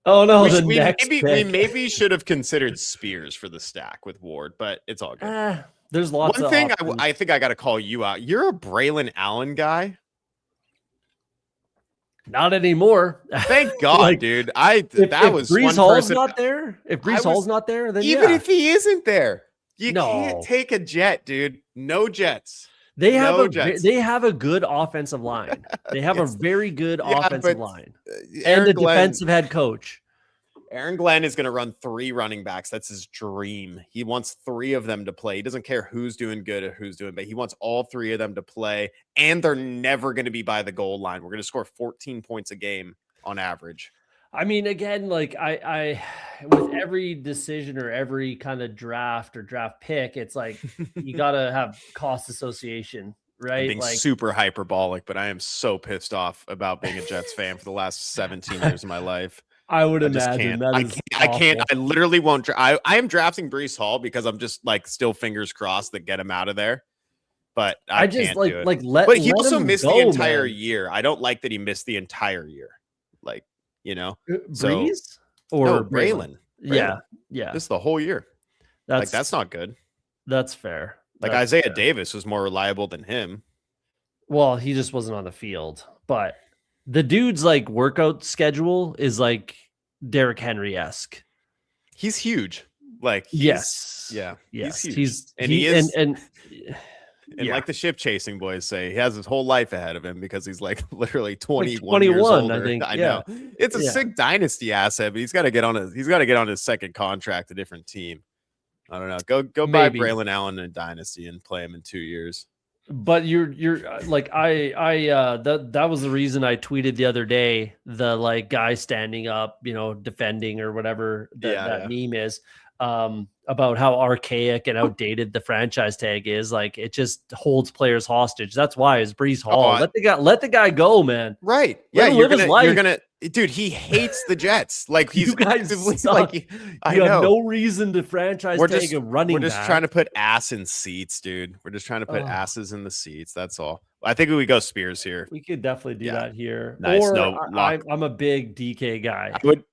Oh no, we maybe should have considered Spears for the stack with Ward, but it's all good. There's lots One of thing options. I think I got to call you out. You're a Braylon Allen guy. Not anymore. Thank God, like, dude. If Brees Hall's not there, then even if he isn't there, you No. can't take a jet, dude. No jets. They have Jets. they have a good offensive line. They have a very good offensive line Aaron and a Glenn, defensive head coach. Aaron Glenn is going to run 3 running backs. That's his dream. He wants 3 of them to play. He doesn't care who's doing good or who's doing bad. He wants all 3 of them to play, and they're never going to be by the goal line. We're going to score 14 points a game on average. I mean, again, like I with every decision or every kind of draft or draft pick, it's like you got to have cost association, right? I'm being like super hyperbolic, but I am so pissed off about being a Jets fan for the last 17 years of my life. I would imagine that I can't. I literally won't. I am drafting Brees Hall because I'm just like still fingers crossed that get him out of there. But I just can't do it. But he also missed the entire year. I don't like that he missed the entire year. Like, you know, Brees or Braylon. Yeah. Just the whole year. That's not good. That's fair. Like Isaiah Davis was more reliable than him. Well, he just wasn't on the field, but the dude's like workout schedule is like Derrick Henry-esque. He's huge. Like yes. He's huge. And like the ship chasing boys say, he has his whole life ahead of him because he's like literally 21 years older. I think. I know. It's a sick dynasty asset, but he's got to get on his second contract, a different team. I don't know. Go buy Braylon Allen in a dynasty and play him in 2 years. But you're like that was the reason I tweeted the other day, the like guy standing up, you know, defending or whatever that meme is, about how archaic and outdated the franchise tag is. Like it just holds players hostage. That's why it's Brees Hall. Let the guy go, man. Right. Yeah, you're gonna dude, he hates the Jets. Like he's you guys suck. You have no reason to franchise tag a running back. We're just trying to put ass in seats, dude. We're just trying to put asses in the seats. That's all. I think we go Spears here. We could definitely do that here. Nice. Or I'm a big DK guy. I would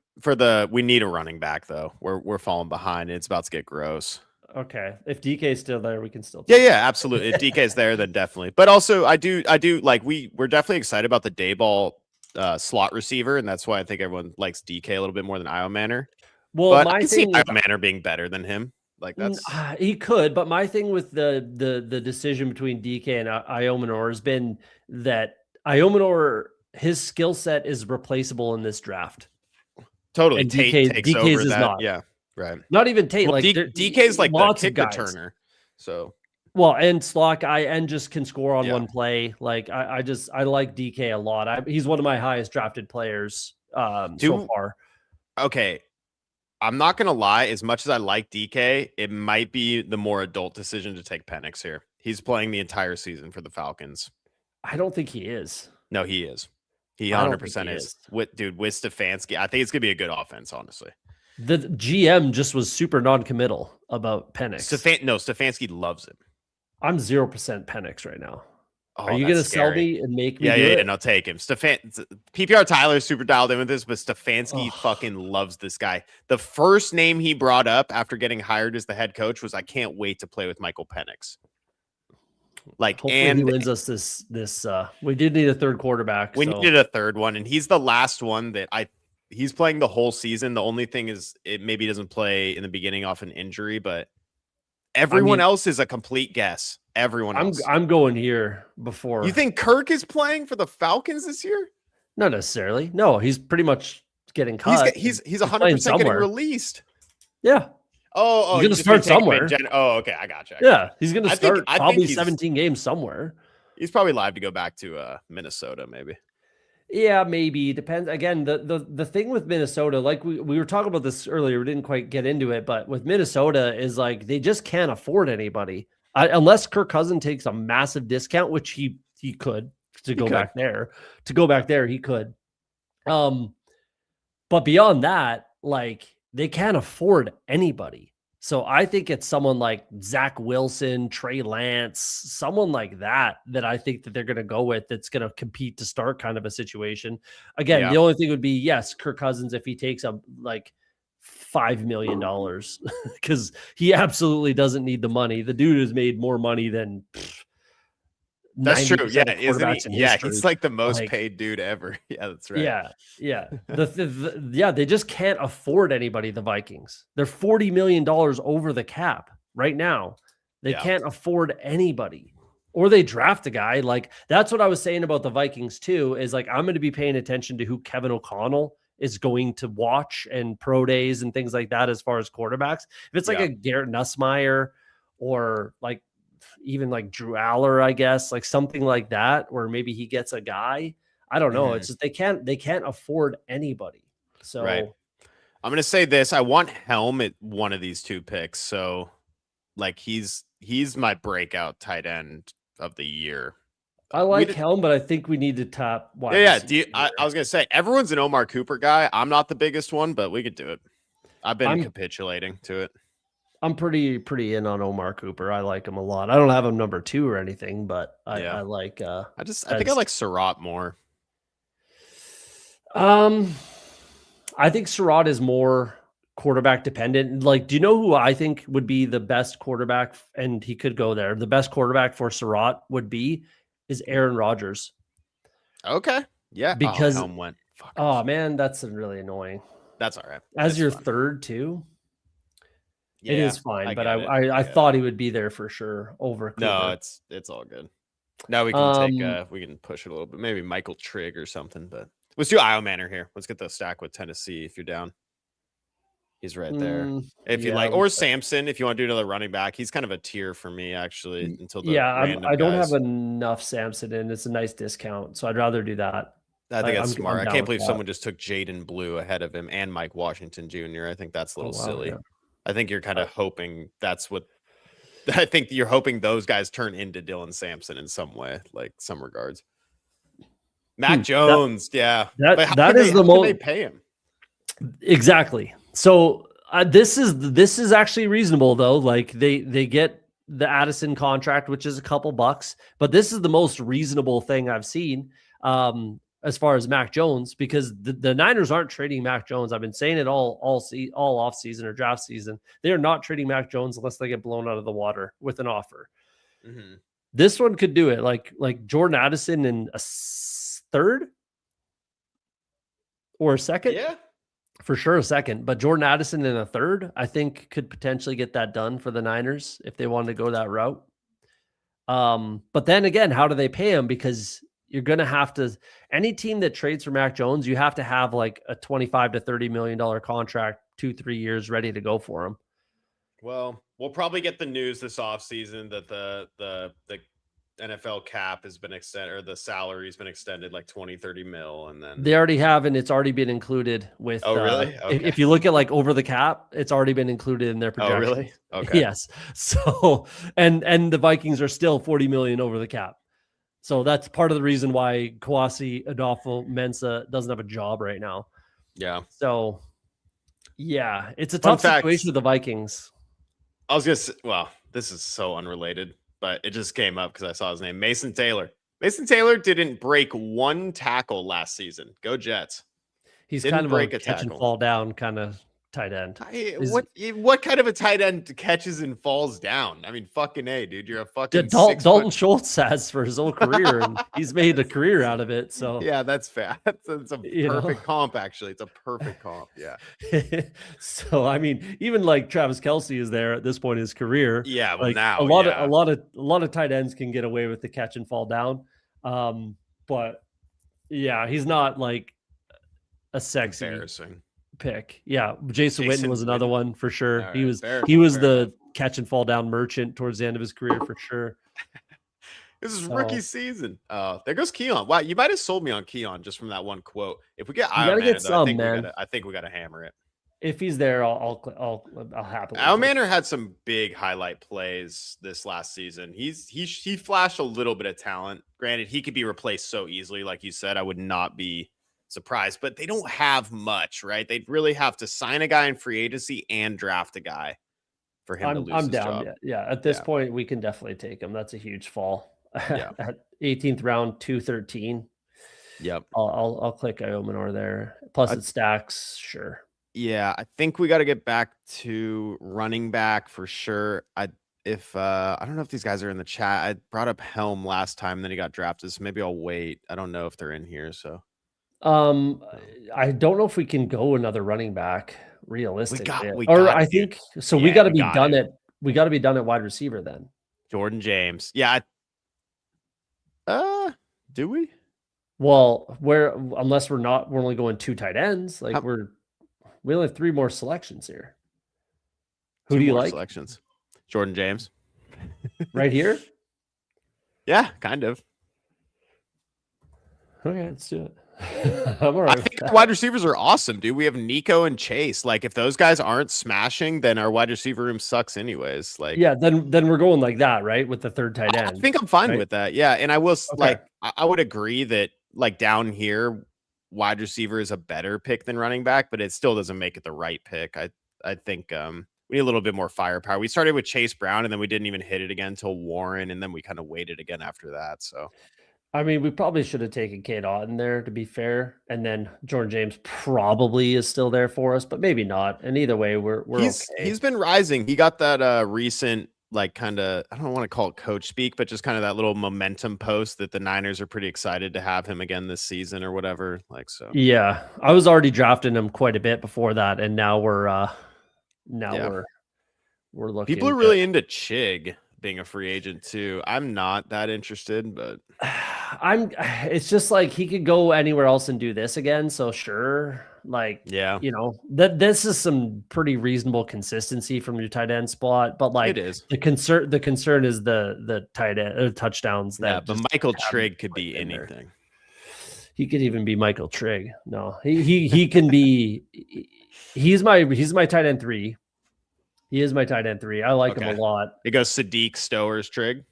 we need a running back though. We're falling behind. It's about to get gross. Okay. If DK is still there, we can still absolutely. If DK is there, then definitely. But also I do like we're definitely excited about the Dayball slot receiver, and that's why I think everyone likes DK a little bit more than Io Manor. Well, but I can see Io Manor being better than him. Like that's he could, but my thing with the decision between DK and Io Manor has been that Io Manor, his skill set is replaceable in this draft. Totally. And DK's over is that. Not. Yeah, right. Not even Tate. Well, like DK's like the kick returner. So well, and slot guy and just can score on one play. Like I like DK a lot. He's one of my highest drafted players so far. Okay. I'm not gonna lie, as much as I like DK, it might be the more adult decision to take Penix here. He's playing the entire season for the Falcons. I don't think he is. No, he is. He 100% is. With Stefanski, I think it's gonna be a good offense, honestly. The GM just was super non-committal about Penix. Stefanski loves him. I'm 0% Penix right now. Are you gonna sell me and make me? Yeah, and I'll take him. PPR Tyler's super dialed in with this, but Stefanski fucking loves this guy. The first name he brought up after getting hired as the head coach was, "I can't wait to play with Michael Penix." Like, hopefully he wins us this. We did need a third quarterback. We needed a third one, and he's the last one that he's playing the whole season. The only thing is, it maybe doesn't play in the beginning off an injury, but everyone else is a complete guess. Everyone else. I'm going here before. You think Kirk is playing for the Falcons this year? Not necessarily. No, he's pretty much getting cut. He's 100% getting released. Yeah. Oh, he's going to start somewhere. Okay, I gotcha. Yeah, he's going to start probably 17 games somewhere. He's probably live to go back to Minnesota, maybe. Yeah, maybe. Depends. Again, the thing with Minnesota, like we were talking about this earlier, we didn't quite get into it, but with Minnesota is like they just can't afford anybody. Unless Kirk Cousins takes a massive discount, which he could back there. To go back there, he could. But beyond that, like they can't afford anybody. So I think it's someone like Zach Wilson, Trey Lance, someone like that I think that they're going to go with that's going to compete to start kind of a situation. Again, Yeah. the only thing would be, yes, Kirk Cousins if he takes a like $5 million because he absolutely doesn't need the money. The dude has made more money than That's true. 90% Yeah. of Isn't he? quarterbacks in Yeah. history. He's like the most Like, paid dude ever. Yeah, that's right. yeah, yeah. Yeah, they just can't afford anybody, the Vikings. They're $40 million over the cap right now. They Yeah. can't afford anybody. Or they draft a guy. Like, that's what I was saying about the Vikings too, is like I'm going to be paying attention to who Kevin O'Connell is going to watch and pro days and things like that as far as quarterbacks. If it's like Yeah. a Garrett Nussmeier or like even like Drew Aller, I guess, like something like that, or maybe he gets a guy. I don't know. It's just they can't afford anybody. Right. So I'm gonna say this. I want Helm at one of these two picks. So like he's my breakout tight end of the year. I like Helm, but I think we need to top wide receiver. I was gonna say everyone's an Omar Cooper guy. I'm not the biggest one, but we could do it. I've been capitulating to it. I'm pretty in on Omar Cooper. I like him a lot. I don't have him number 2 or anything, but I like I think I like Surratt more. I think Surratt is more quarterback dependent. Like, do you know who I think would be the best quarterback? And he could go there. The best quarterback for Surratt is Aaron Rodgers. Okay. Yeah. Because Helm went. Oh man, that's really annoying. That's all right. As your third too. Yeah, it is fine, but I thought he would be there for sure over Cooper. No, it's all good. Now we can we can push it a little bit. Maybe Michael Trigg or something, but let's do Io Manor here. Let's get the stack with Tennessee if you're down. He's right there. If you like, or Samson, if you want to do another running back, he's kind of a tier for me actually. Until the I don't have enough Samson in. It's a nice discount, so I'd rather do that. I think that's smart. I can't believe someone just took Jaden Blue ahead of him and Mike Washington Jr. I think that's a little silly. Yeah. I think you're kind of hoping that's what. I think you're hoping those guys turn into Dylan Sampson in some way, like some regards. Mac Jones, that is the most they pay him. Exactly. So this is actually reasonable though. Like they get the Addison contract, which is a couple bucks, but this is the most reasonable thing I've seen as far as Mac Jones, because the Niners aren't trading Mac Jones. I've been saying it all off season or draft season. They are not trading Mac Jones unless they get blown out of the water with an offer. Mm-hmm. This one could do it. Like Jordan Addison in a third or a second. Yeah. For sure a second, but Jordan Addison in a third, I think could potentially get that done for the Niners if they wanted to go that route. But then again, how do they pay him? Because you're going to have to, any team that trades for Mac Jones, you have to have like a $25 to $30 million contract, 2-3 years ready to go for him. Well, we'll probably get the news this offseason that the NFL cap has been extended, or the salary has been extended like 20-30 mil, and then they already have, and it's already been included with. Oh, really? Okay. If you look at like over the cap, it's already been included in their projections. Oh, really? Okay. Yes. So and the Vikings are still 40 million over the cap. So that's part of the reason why Kwasi Adolfo-Mensah doesn't have a job right now. Yeah. So yeah, it's a tough situation with the Vikings. I was gonna say, well, this is so unrelated, but it just came up because I saw his name. Mason Taylor. Mason Taylor didn't break one tackle last season. Go Jets. He's kind of a catch and fall down kind of tight end. What kind of a tight end catches and falls down? I mean, fucking A, dude. You're a fucking Dalton Schultz has for his whole career, and he's made a career out of it. So yeah, that's fair. It's a perfect comp, actually. It's a perfect comp. Yeah. So I mean, even like Travis Kelce is there at this point in his career. Yeah, well, like now a lot of tight ends can get away with the catch and fall down. But yeah, he's not like a sexy embarrassing pick. Yeah, Jason Witten was another one for sure. Right, he was the catch and fall down merchant towards the end of his career for sure. This is rookie season. There goes Keon. Wow, you might have sold me on Keon just from that one quote. If we get Io Manor, I think we gotta hammer it. If he's there, I'll happily. Io Manor had some big highlight plays this last season. He flashed a little bit of talent. Granted, he could be replaced so easily, like you said. I would not be surprised, but they don't have much, right? They'd really have to sign a guy in free agency and draft a guy. for him to lose I'm his down. job. Yeah. At this point, we can definitely take him. That's a huge fall. Yeah. At 18th round, 213. Yep. I'll click Iomanor there. Plus it stacks. Sure. Yeah, I think we got to get back to running back for sure. I don't know if these guys are in the chat. I brought up Helm last time, then he got drafted, so maybe I'll wait. I don't know if they're in here. So I don't know if we can go another running back realistically. we Or got I to. think so. Yeah, We got to we be got done to. we got to be done at wide receiver then. Jordan James. Yeah. Do we? Well, unless we're only going 2 tight ends. Like we only have 3 more selections here. Who do you like? Selections. Jordan James. Right here? Yeah, kind of. Okay, let's do it. I'm all right. I think wide receivers are awesome, dude. We have Nico and Chase. Like, if those guys aren't smashing, then our wide receiver room sucks anyways. Like, yeah, then we're going like that, right? With the 3rd tight end. I think I'm fine right? with that. Yeah, and I will Okay. I would agree that like down here, wide receiver is a better pick than running back, but it still doesn't make it the right pick. I think we need a little bit more firepower. We started with Chase Brown, and then we didn't even hit it again until Warren, and then we kind of waited again after that. So. I mean, we probably should have taken Kate Otten there, to be fair, and then Jordan James probably is still there for us, but maybe not. And either way, we're okay. He's been rising. He got that recent, like, kind of, I don't want to call it coach speak, but just kind of that little momentum post that the Niners are pretty excited to have him again this season or whatever. Like, so yeah, I was already drafting him quite a bit before that, and now we're looking. People are really into Chig being a free agent too. I'm not that interested, but it's just like he could go anywhere else and do this again. So sure. Like, yeah, this is some pretty reasonable consistency from your tight end spot, but like it is. the concern is the tight end touchdowns. But Michael Trigg could be anything. There. He could even be Michael Trigg. No, he can be, he's my tight end 3. He is my tight end 3. I like him a lot. It goes Sadiq, Stowers, Trigg.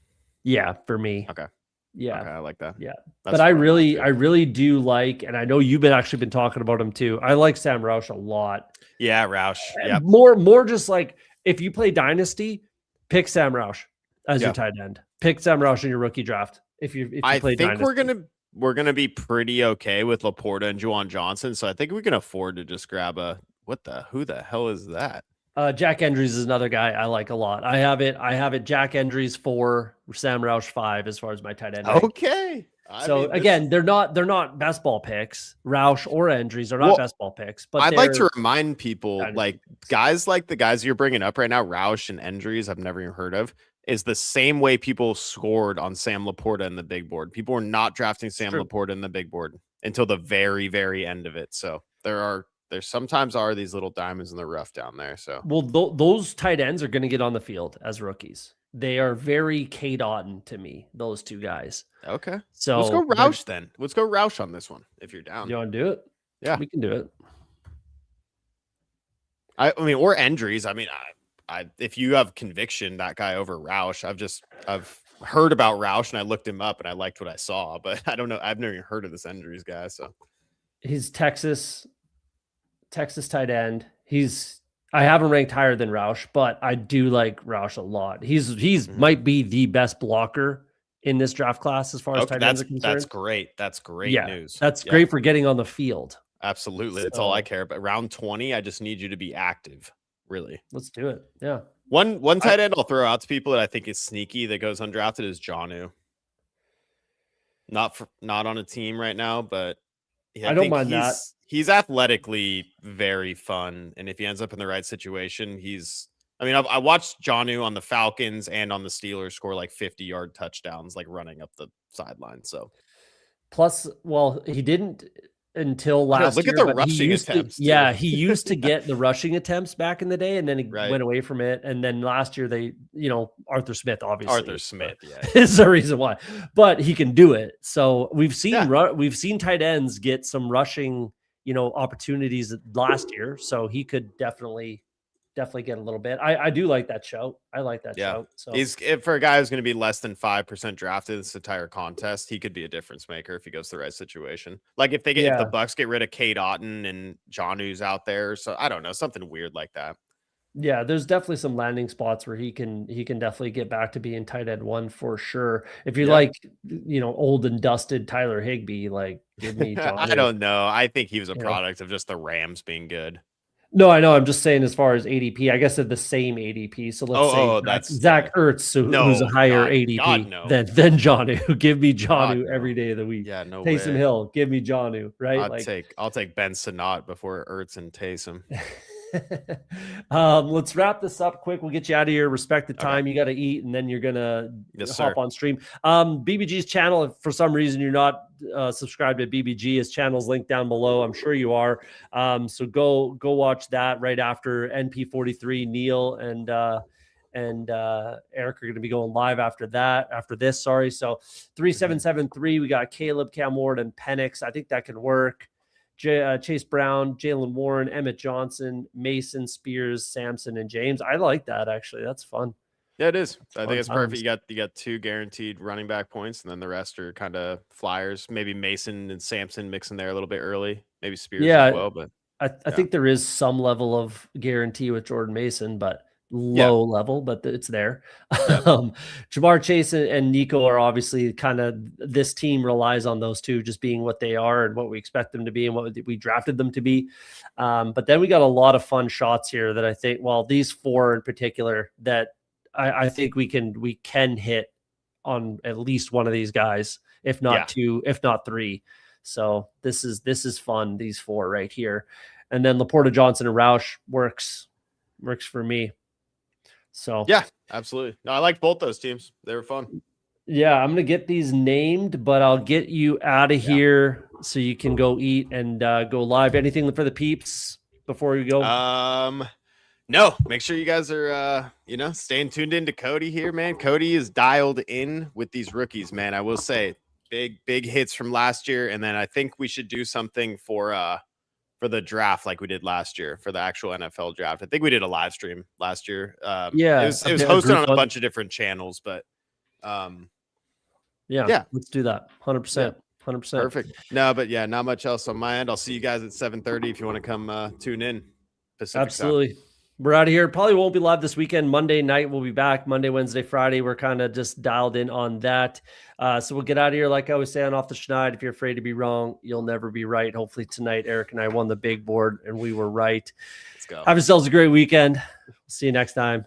Yeah, for me. Okay. Yeah. Okay, I like that. Yeah. But I really do like, and I know you've actually been talking about him too. I like Sam Roush a lot. Yeah, Roush. Yeah. More just like if you play Dynasty, pick Sam Roush as your tight end. Pick Sam Roush in your rookie draft. If you play Dynasty. we're gonna be pretty okay with Laporta and Juwan Johnson. So I think we can afford to just grab who the hell is that? Jack Endries is another guy I like a lot. I have it. Jack Endries 4, Sam Roush 5 as far as my tight end. Okay. Again, they're not best ball picks. Roush or Endries are not best ball picks. But I'd like to remind people, like guys like the guys you're bringing up right now, Roush and Endries, I've never even heard of, is the same way people scored on Sam Laporta in the big board. People were not drafting Sam Laporta in the big board until the very, very end of it. So there sometimes are these little diamonds in the rough down there. So those tight ends are going to get on the field as rookies. They are very Kate Otten to me, those 2 guys. Okay. So let's go Roush then. Let's go Roush on this one if you're down. You want to do it? Yeah. We can do it. I mean, or Endries. I mean, if you have conviction, that guy over Roush, I've heard about Roush and I looked him up and I liked what I saw, but I don't know. I've never even heard of this Endries guy. So he's Texas tight end. I have him ranked higher than Roush, but I do like Roush a lot. He's might be the best blocker in this draft class as far as tight ends are concerned. That's great. That's great news. That's great for getting on the field. Absolutely. That's all I care about. Round 20, I just need you to be active. Really. Let's do it. Yeah. One tight end I'll throw out to people that I think is sneaky that goes undrafted is Jonnu. Not on a team right now, but I don't mind that. He's athletically very fun, and if he ends up in the right situation, I watched Jonnu on the Falcons and on the Steelers score like 50-yard touchdowns, like running up the sideline. So, plus, he didn't until last year. Look at the rushing attempts. He used to get the rushing attempts back in the day, and then he went away from it. And then last year, Arthur Smith, obviously. Arthur Smith, is the reason why. But he can do it. So we've seen tight ends get some rushing, opportunities last year. So he could definitely get a little bit. I do like that shout. I like that shout. So for a guy who's going to be less than 5% drafted this entire contest, he could be a difference maker if he goes to the right situation. Like if the Bucks get rid of Kate Otten and Jonnu's out there, so I don't know, something weird like that. Yeah, there's definitely some landing spots where he can definitely get back to being tight end one for sure. If you Yeah. like, old and dusted Tyler Higbee, like give me I Jonnu. don't know. I think he was a You know? product of just the Rams being good. No, I know. I'm just saying as far as ADP, I guess they're the same ADP. So let's say That's Zach Ertz, who's a no, higher God, ADP no, than Jonnu. Give me God, Jonnu every no. day of the week. Yeah, no Taysom way. Hill, give me Jonnu, right? Like I'll take Ben Sinnott before Ertz and Taysom. Let's wrap this up quick. We'll get you out of here. Respect the Okay. time you got to eat, and then you're gonna Yes, hop sir. on stream. BBG's channel. If for some reason you're not subscribed to BBG, his channel's linked down below. I'm sure you are. So go watch that right after NP43. Neil and Eric are going to be going live after this. Sorry. So 3773. We got Caleb, Cam Ward, and Penix. I think that can work. Chase Brown, Jalen Warren, Emmett Johnson, Mason, Spears, Sampson, and James. I like that actually. That's fun. Yeah, it is. I think it's Times. perfect. You got 2 guaranteed running back points, and then the rest are kind of flyers. Maybe Mason and Sampson mixing there a little bit early. Maybe Spears as well. But I think there is some level of guarantee with Jordan Mason, but low level, but it's there. Yeah. Jamar Chase and Nico are obviously kind of, this team relies on those two just being what they are and what we expect them to be and what we drafted them to be. But then we got a lot of fun shots here that I think, well, these 4 in particular that I think we can hit on at least one of these guys, if not 2, if not 3. So this is fun. These 4 right here. And then Laporta, Johnson, and Roush works for me. So yeah, absolutely. No, I liked both those teams. They were fun. Yeah, I'm gonna get these named, but I'll get you out of here so you can go eat and go live. Anything for the peeps before we go? No, make sure you guys are staying tuned into Cody here, man. Cody is dialed in with these rookies, man. I will say big hits from last year, and then I think we should do something for the draft like we did last year for the actual NFL draft. I think we did a live stream last year. It was hosted on a bunch of different channels, but yeah, let's do that. 100%. 100%. Perfect. No, but yeah, not much else on my end. I'll see you guys at 7:30 if you want to come tune in. Pacific Absolutely. time. We're out of here. Probably won't be live this weekend. Monday night we'll be back. Monday, Wednesday, Friday. We're kind of just dialed in on that. So we'll get out of here. Like I was saying, off the schneid. If you're afraid to be wrong, you'll never be right. Hopefully tonight, Eric and I won the big board and we were right. Let's go. Have yourselves a great weekend. See you next time.